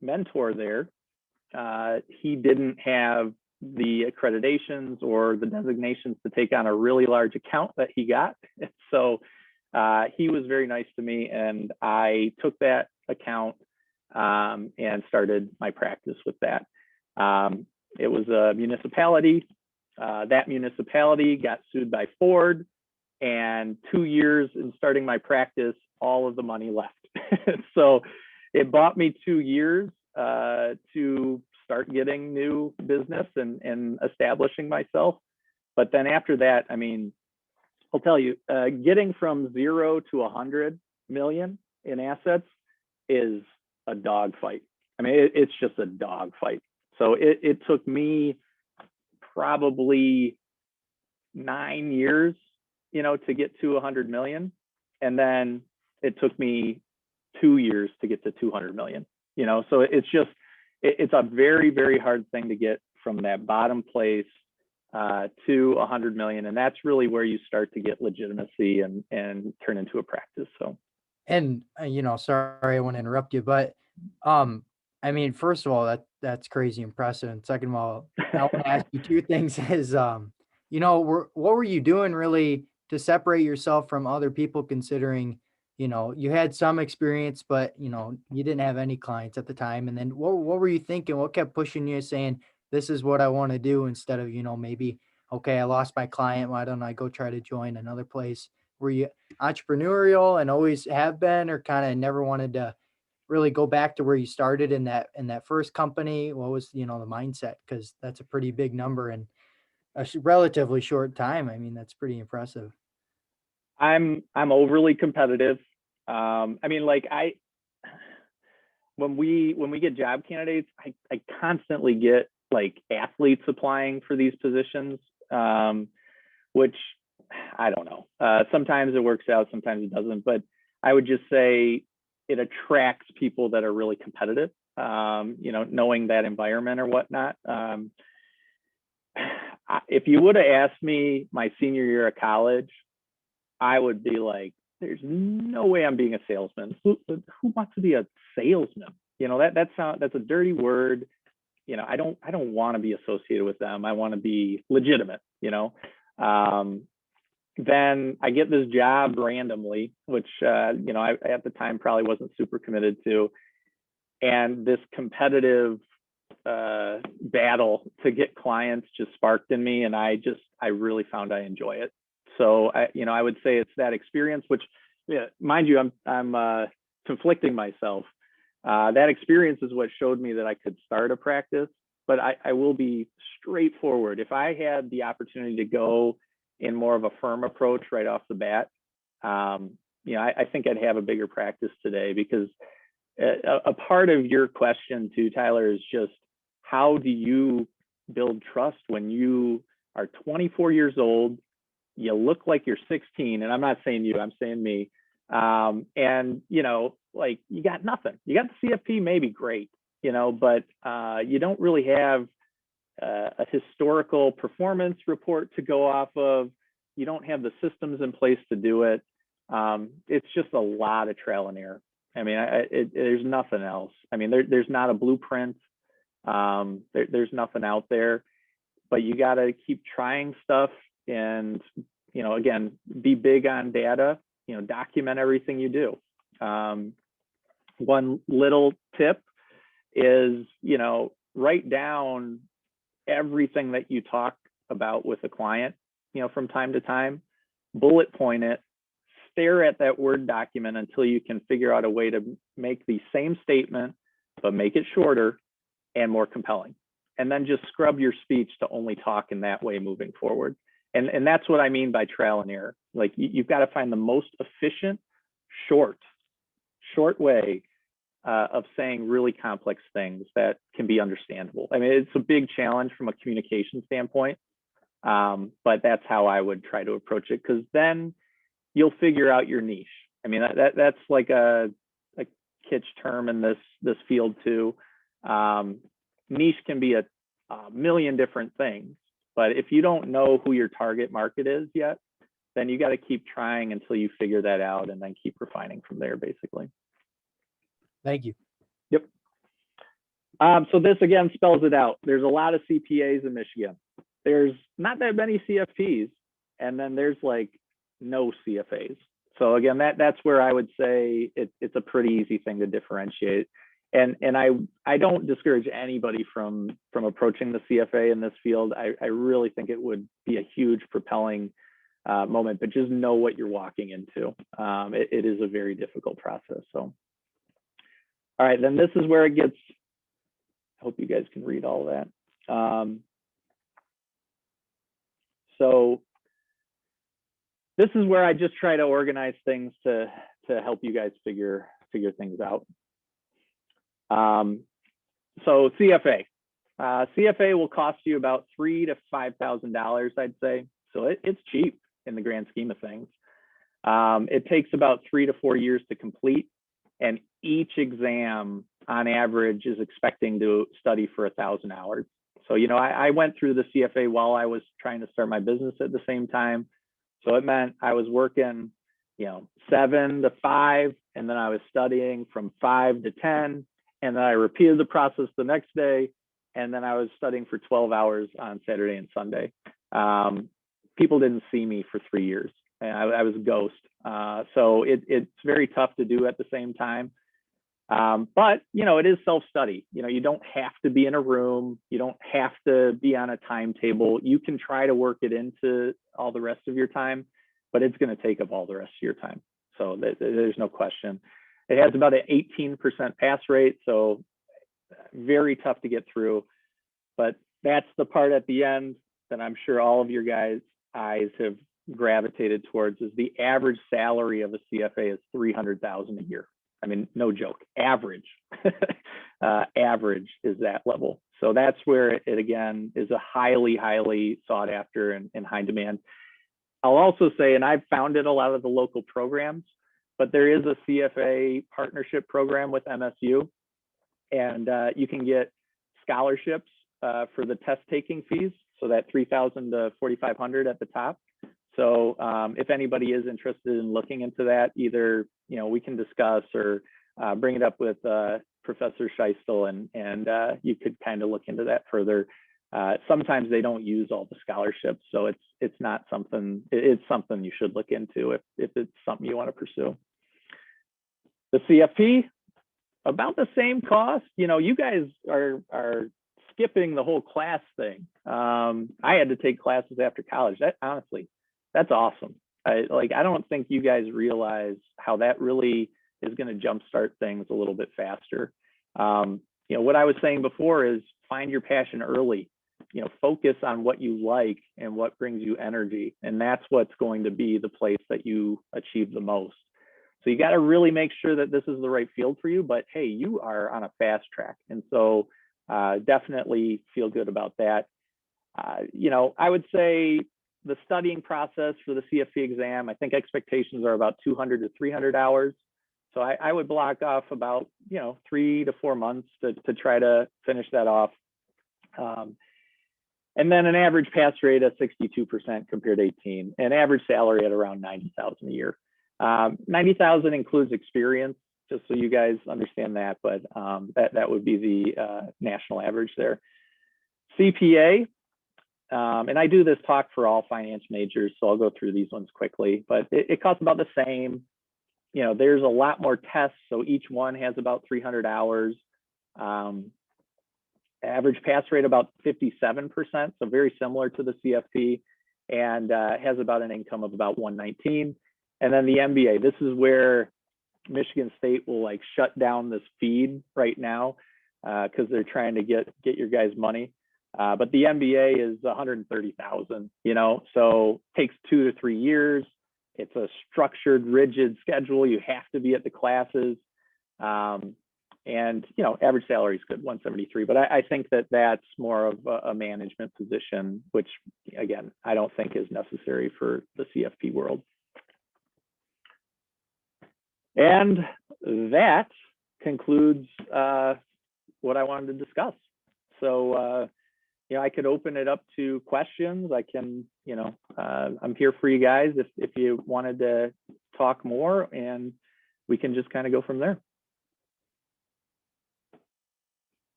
mentor there, he didn't have the accreditations or the designations to take on a really large account that he got. So he was very nice to me, and I took that account and started my practice with that. It was a municipality. That municipality got sued by Ford, and 2 years in starting my practice, all of the money left. So it bought me 2 years to start getting new business and establishing myself. But then after that, I mean, I'll tell you, getting from 0 to 100 million in assets is a dogfight. I mean, it's just a dogfight. So it took me probably 9 years, you know, to get to 100 million. And then it took me 2 years to get to 200 million, you know, so it's a very, very hard thing to get from that bottom place to 100 million. And that's really where you start to get legitimacy and turn into a practice. So. And, you know, sorry, I want to interrupt you, but, I mean, first of all, that's crazy impressive. And second of all, I want to ask you two things is, you know, what were you doing really to separate yourself from other people, considering, you know, you had some experience, but, you know, you didn't have any clients at the time. And then what were you thinking? What kept pushing you saying, this is what I want to do, instead of, you know, maybe, okay, I lost my client, why don't I go try to join another place? Were you entrepreneurial and always have been, or kind of never wanted to really go back to where you started in that first company? What was, you know, the mindset? Because that's a pretty big number in a relatively short time. I mean, that's pretty impressive. I'm overly competitive. I mean, like when we get job candidates, I constantly get like athletes applying for these positions, which I don't know. Sometimes it works out, sometimes it doesn't. But I would just say it attracts people that are really competitive, you know, knowing that environment or whatnot. If you would have asked me my senior year of college, I would be like, there's no way I'm being a salesman. Who wants to be a salesman? You know, that's a dirty word. I don't want to be associated with them. I want to be legitimate, Then I get this job randomly, which, I at the time probably wasn't super committed to. And this competitive battle to get clients just sparked in me. And I really found I enjoy it. So I would say it's that experience, which, mind you, I'm conflicting myself. That experience is what showed me that I could start a practice, but I will be straightforward. If I had the opportunity to go in more of a firm approach right off the bat, I think I'd have a bigger practice today, because a part of your question too, Tyler, is just how do you build trust when you are 24 years old, you look like you're 16, and I'm not saying you, I'm saying me, and like you got nothing. You got the CFP, maybe great, but you don't really have a historical performance report to go off of. You don't have the systems in place to do it. It's just a lot of trial and error. I mean, there's nothing else. I mean, there's not a blueprint. There's nothing out there, but you got to keep trying stuff, and again, be big on data. Document everything you do. One little tip is, write down everything that you talk about with a client, from time to time, bullet point it, stare at that Word document until you can figure out a way to make the same statement, but make it shorter and more compelling. And then just scrub your speech to only talk in that way moving forward. And that's what I mean by trial and error. Like you've got to find the most efficient, short way of saying really complex things that can be understandable. I mean, it's a big challenge from a communication standpoint, but that's how I would try to approach it, because then you'll figure out your niche. I mean, that's like a kitsch term in this field too. Niche can be a million different things, but if you don't know who your target market is yet, then you got to keep trying until you figure that out, and then keep refining from there, basically. Thank you. Yep. So this again spells it out. There's a lot of CPAs in Michigan. There's not that many CFPs, and then there's like no CFAs. So again, that's where I would say it's a pretty easy thing to differentiate. And I don't discourage anybody from approaching the CFA in this field. I really think it would be a huge propelling moment, but just know what you're walking into. It is a very difficult process. So, all right, then this is where it gets, I hope you guys can read all that. So this is where I just try to organize things to help you guys figure things out. So CFA. CFA will cost you about $3,000 to $5,000, I'd say. So it's cheap in the grand scheme of things. It takes about 3 to 4 years to complete, and each exam on average is expecting to study for 1,000 hours. So, I went through the CFA while I was trying to start my business at the same time. So it meant I was working, 7 to 5, and then I was studying from 5 to 10. And then I repeated the process the next day. And then I was studying for 12 hours on Saturday and Sunday. People didn't see me for 3 years, and I was a ghost. So it's very tough to do at the same time. But, it is self-study. You don't have to be in a room. You don't have to be on a timetable. You can try to work it into all the rest of your time, but it's going to take up all the rest of your time. So there's no question. It has about an 18% pass rate, so very tough to get through. But that's the part at the end that I'm sure all of your guys' eyes have gravitated towards, is the average salary of a CFA is $300,000 a year. I mean, no joke, average. Average is that level. So that's where it again is a highly, highly sought after and high demand. I'll also say, and I've founded a lot of the local programs, but there is a CFA partnership program with MSU, and you can get scholarships for the test taking fees. So that $3,000 to $4,500 at the top. So if anybody is interested in looking into that, either we can discuss or bring it up with Professor Scheistel, and you could kind of look into that further. Sometimes they don't use all the scholarships, so it's not something, it's something you should look into if it's something you want to pursue. The CFP, about the same cost. You guys are skipping the whole class thing. I had to take classes after college. Honestly, that's awesome. I don't think you guys realize how that really is going to jumpstart things a little bit faster. What I was saying before is find your passion early. Focus on what you like and what brings you energy, and that's what's going to be the place that you achieve the most. So you got to really make sure that this is the right field for you, but hey, you are on a fast track. And so definitely feel good about that. I would say the studying process for the CFP exam, I think expectations are about 200 to 300 hours. So I would block off about, 3 to 4 months to try to finish that off. And then an average pass rate of 62% compared to 18, and average salary at around 90,000 a year. 90,000 includes experience, just so you guys understand that, but that would be the national average there. CPA, and I do this talk for all finance majors, so I'll go through these ones quickly, but it costs about the same. There's a lot more tests, so each one has about 300 hours. Average pass rate about 57%, so very similar to the CFP, and has about an income of about 119. And then the MBA, this is where Michigan State will shut down this feed right now because they're trying to get your guys' money. But the MBA is 130,000, so takes 2 to 3 years. It's a structured, rigid schedule. You have to be at the classes. And average salary is good, 173. But I think that's more of a management position, which again, I don't think is necessary for the CFP world. And that concludes what I wanted to discuss. So, I could open it up to questions. I can, I'm here for you guys if you wanted to talk more, and we can just kind of go from there.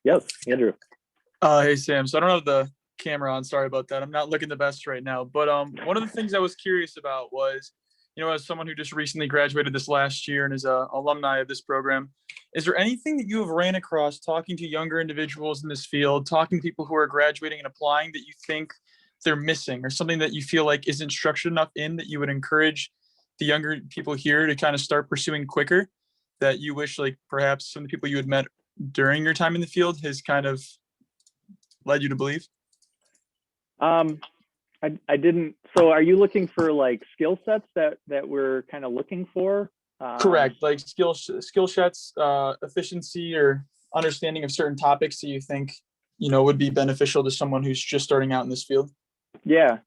Yes, Andrew. Hey, Sam. So I don't have the camera on. Sorry about that. I'm not looking the best right now. But one of the things I was curious about was, as someone who just recently graduated this last year and is an alumni of this program, is there anything that you have ran across talking to younger individuals in this field, talking to people who are graduating and applying, that you think they're missing, or something that you feel like isn't structured enough in, that you would encourage the younger people here to kind of start pursuing quicker, that you wish perhaps some of the people you had met during your time in the field has kind of led you to believe? I didn't. So are you looking for skill sets that we're kind of looking for? Correct. Skill sets, efficiency, or understanding of certain topics that you think, would be beneficial to someone who's just starting out in this field? Yeah.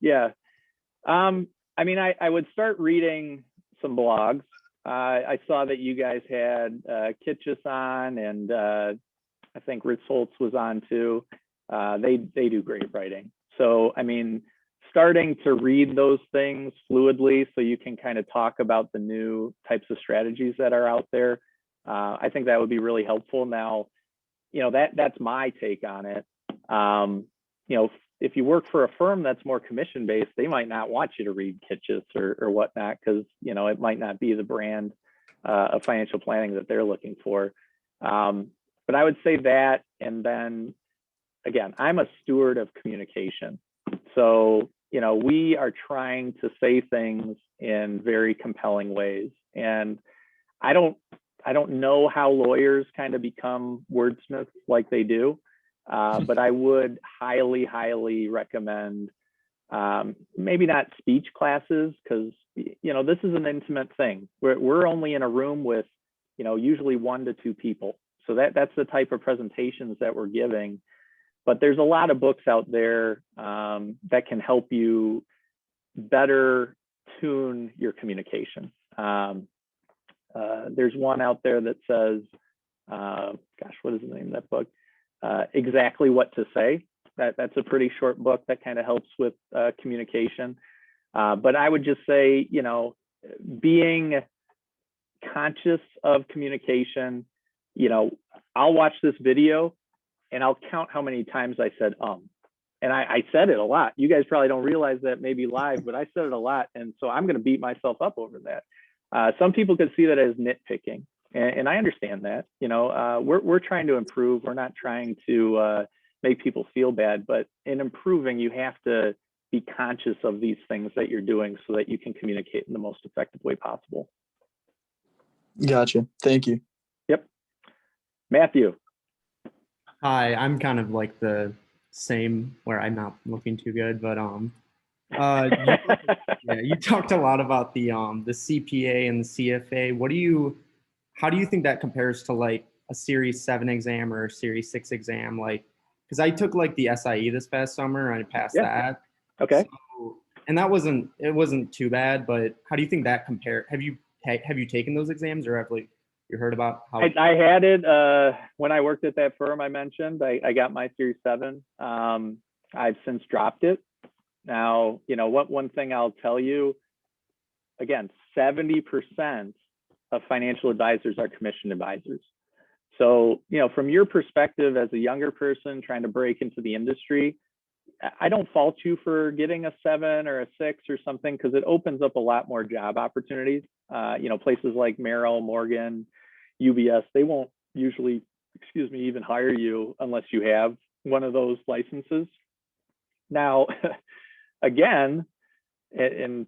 I would start reading some blogs. I saw that you guys had Kitchus on, and I think Rich Holtz was on too. They do great writing. So, starting to read those things fluidly so you can kind of talk about the new types of strategies that are out there. I think that would be really helpful. Now, that's my take on it. If you work for a firm that's more commission-based, they might not want you to read Kitchus or whatnot, because, it might not be the brand of financial planning that they're looking for. But I would say that, and then, again, I'm a steward of communication. So, we are trying to say things in very compelling ways. And I don't know how lawyers kind of become wordsmiths like they do. But I would highly, highly recommend maybe not speech classes, because, this is an intimate thing. We're only in a room with, usually 1 to 2 people. So that's the type of presentations that we're giving. But there's a lot of books out there that can help you better tune your communication. There's one out there that says, what is the name of that book? Exactly What to Say. That's a pretty short book that kind of helps with communication. But I would just say, being conscious of communication. You know, I'll watch this video and I'll count how many times I said and I said it a lot. You guys probably don't realize that maybe live, but I said it a lot, and so I'm going to beat myself up over that. Some people could see that as nitpicking, and I understand that. You know, we're trying to improve. We're not trying to make people feel bad, but in improving, you have to be conscious of these things that you're doing so that you can communicate in the most effective way possible. Gotcha. Thank you. Yep. Matthew. Hi, I'm kind of like the same where I'm not looking too good, but you talked a lot about the CPA and the CFA. How do you think that compares to like a Series 7 exam or a Series 6 exam? Like, because I took like the SIE this past summer and I passed that. Okay. So, and it wasn't too bad, but how do you think that compare? Have you taken those exams, or have like you heard about how? I had it when I worked at that firm I mentioned. I got my Series 7. I've since dropped it. Now, you know what? One thing I'll tell you, again, 70% of financial advisors are commissioned advisors. So, you know, from your perspective as a younger person trying to break into the industry, I don't fault you for getting a 7 or a 6 or something, because it opens up a lot more job opportunities. You know, places like Merrill, Morgan, UBS, they won't usually, even hire you unless you have one of those licenses. Now, again, and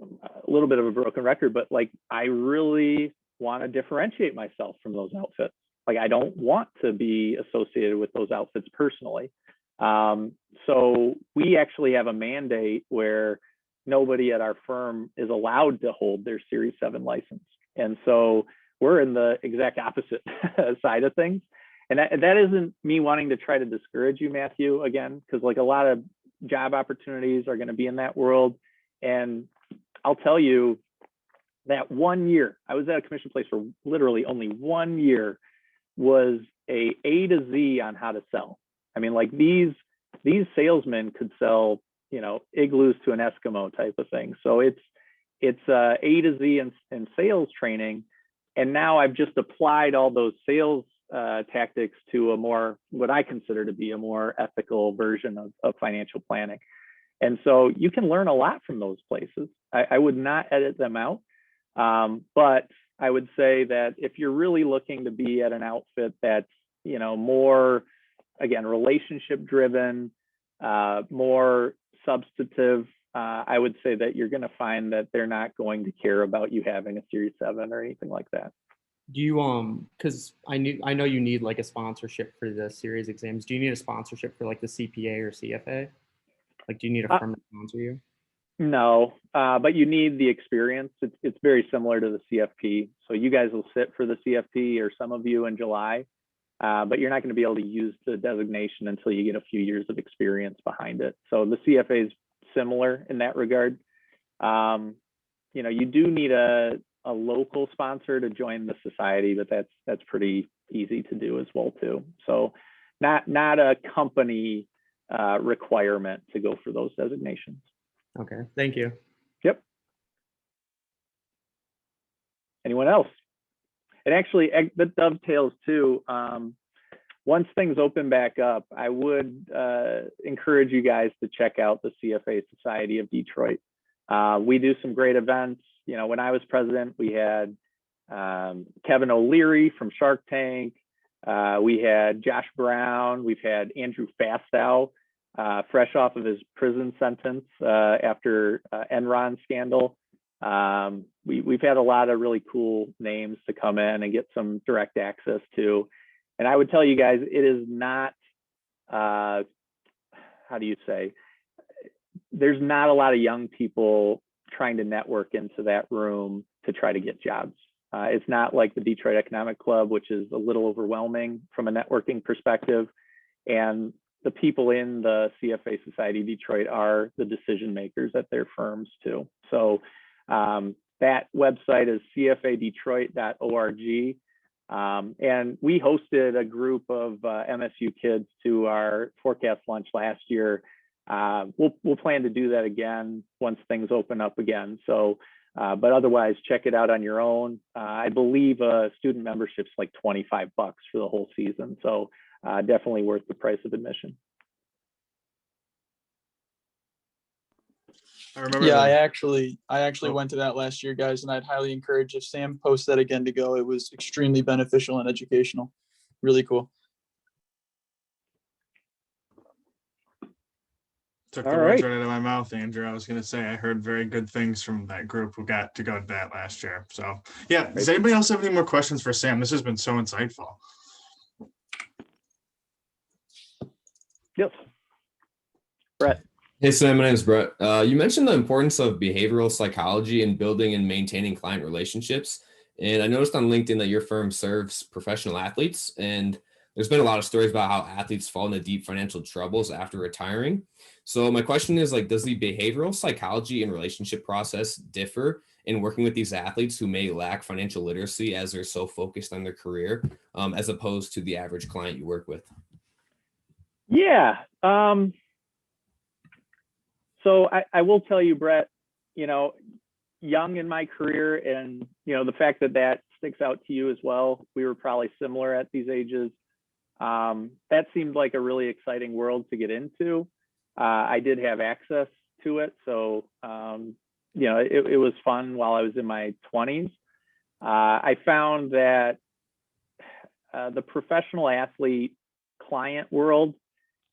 a little bit of a broken record, but like, I really want to differentiate myself from those outfits. Like, I don't want to be associated with those outfits personally. So we actually have a mandate where nobody at our firm is allowed to hold their Series 7 license. And so we're in the exact opposite side of things. And that isn't me wanting to try to discourage you, Matthew, again, because like a lot of job opportunities are going to be in that world. And I'll tell you that 1 year, I was at a commission place for literally only 1 year, was A to Z on how to sell. I mean, like these salesmen could sell, you know, igloos to an Eskimo type of thing. So it's A to Z in sales training. And now I've just applied all those sales tactics to a more, what I consider to be a more ethical version of financial planning. And so you can learn a lot from those places. I would not edit them out. But I would say that if you're really looking to be at an outfit that's, you know, more, again, relationship driven, more substantive, I would say that you're going to find that they're not going to care about you having a Series 7 or anything like that. Do you because I know you need like a sponsorship for the series exams. Do you need a sponsorship for like the CPA or CFA? Like, do you need a firm to sponsor you? No, but you need the experience. It's very similar to the CFP. So you guys will sit for the CFP, or some of you, in July, but you're not going to be able to use the designation until you get a few years of experience behind it. So the CFA is similar in that regard. You know, you do need a local sponsor to join the society, but that's pretty easy to do as well too. So not a company requirement to go for those designations. Okay, thank you. Yep. Anyone else? And actually, that dovetails too. Once things open back up, I would encourage you guys to check out the CFA Society of Detroit. We do some great events. You know, when I was president, we had Kevin O'Leary from Shark Tank. We had Josh Brown. We've had Andrew Fastow, fresh off of his prison sentence after Enron scandal. We've had a lot of really cool names to come in and get some direct access to. And I would tell you guys, it is not, how do you say, there's not a lot of young people trying to network into that room to try to get jobs. It's not like the Detroit Economic Club, which is a little overwhelming from a networking perspective. And the people in the CFA Society Detroit are the decision makers at their firms too. So that website is cfadetroit.org. And we hosted a group of MSU kids to our forecast lunch last year. We'll plan to do that again once things open up again. So But otherwise, check it out on your own. I believe a student membership's like $25 for the whole season. So definitely worth the price of admission. I remember. Yeah, the- I actually Oh. went to that last year, guys, and I'd highly encourage if Sam posts that again to go. It was extremely beneficial and educational. Really cool. Took All the words right. right out of my mouth, Andrew. I was going to say I heard very good things from that group who got to go to that last year. So, yeah. Does anybody else have any more questions for Sam? This has been so insightful. Yes. Brett. Hey Sam, my name is Brett. You mentioned the importance of behavioral psychology in building and maintaining client relationships. And I noticed on LinkedIn that your firm serves professional athletes. And there's been a lot of stories about how athletes fall into deep financial troubles after retiring. So my question is, like, does the behavioral psychology and relationship process differ in working with these athletes who may lack financial literacy as they're so focused on their career, as opposed to the average client you work with? Yeah. So I will tell you, Brett, young in my career, and, the fact that sticks out to you as well. We were probably similar at these ages. That seemed like a really exciting world to get into. I did have access to it. So, it was fun while I was in my 20s. I found that the professional athlete client world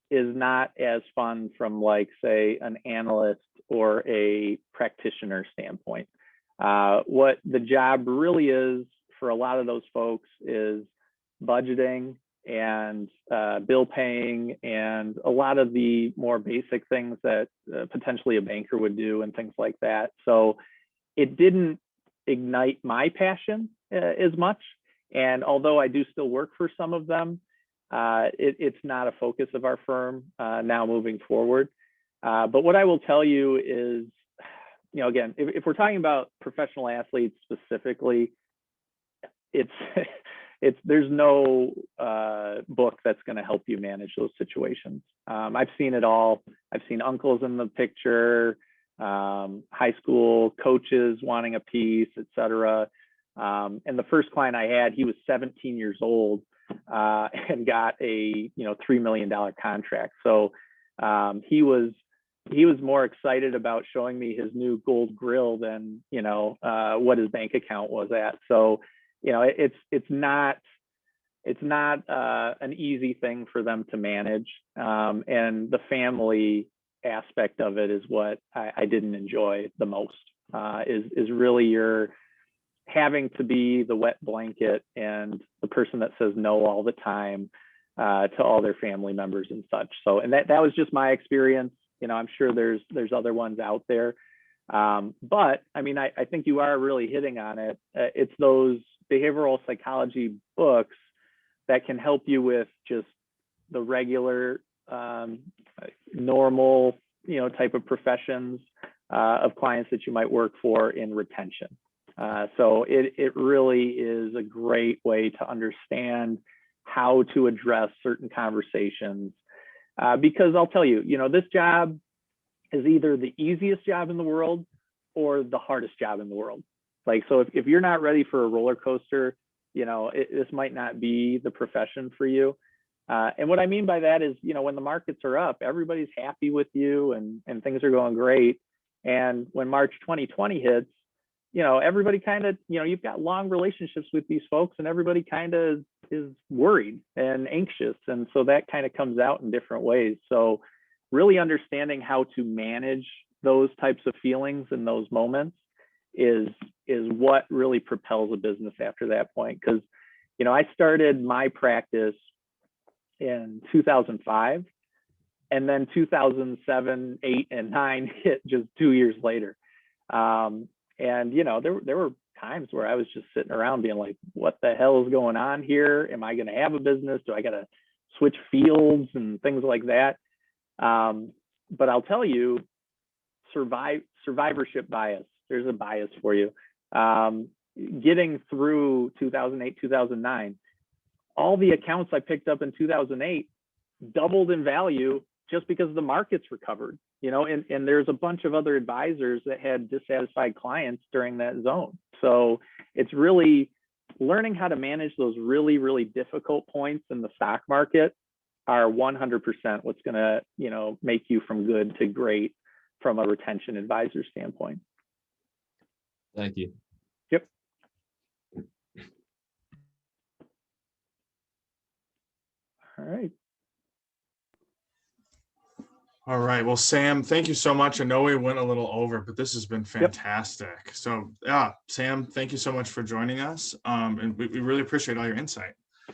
is not as fun from, like, say, an analyst or a practitioner standpoint. What the job really is for a lot of those folks is budgeting and bill paying and a lot of the more basic things that potentially a banker would do and things like that. So it didn't ignite my passion as much. And although I do still work for some of them, it's not a focus of our firm now moving forward. But what I will tell you is, again, if we're talking about professional athletes specifically, there's no book that's going to help you manage those situations. I've seen it all. I've seen uncles in the picture, high school coaches wanting a piece, et cetera. And the first client I had, he was 17 years old and got a $3 million contract. So he was more excited about showing me his new gold grill than what his bank account was at. So it's not an easy thing for them to manage, and the family aspect of it is what I didn't enjoy the most. Is really your having to be the wet blanket and the person that says no all the time to all their family members and such. So, and that was just my experience. I'm sure there's other ones out there. But I mean, I think you are really hitting on it. It's those behavioral psychology books that can help you with just the regular, normal, type of professions of clients that you might work for in retention. So it really is a great way to understand how to address certain conversations. Because I'll tell you, this job is either the easiest job in the world or the hardest job in the world. Like, so if you're not ready for a roller coaster, this might not be the profession for you. And what I mean by that is, when the markets are up, everybody's happy with you and things are going great. And when March 2020 hits, everybody kind of, you've got long relationships with these folks and everybody kind of is worried and anxious. And so that kind of comes out in different ways. So really understanding how to manage those types of feelings in those moments is what really propels a business after that point. Because, I started my practice in 2005, and then 2007, 8, and 9 hit just 2 years later. And, there were times where I was just sitting around being like, what the hell is going on here? Am I going to have a business? Do I got to switch fields and things like that? But I'll tell you, survivorship bias, there's a bias for you. Getting through 2008, 2009, all the accounts I picked up in 2008 doubled in value just because the market's recovered, you know, and there's a bunch of other advisors that had dissatisfied clients during that zone. So it's really learning how to manage those really, really difficult points in the stock market are 100% what's going to, you know, make you from good to great from a retention advisor standpoint. Thank you. Yep. All right. All right. Well, Sam, thank you so much. I know we went a little over, but this has been fantastic. So yeah, Sam, thank you so much for joining us. And we really appreciate all your insight.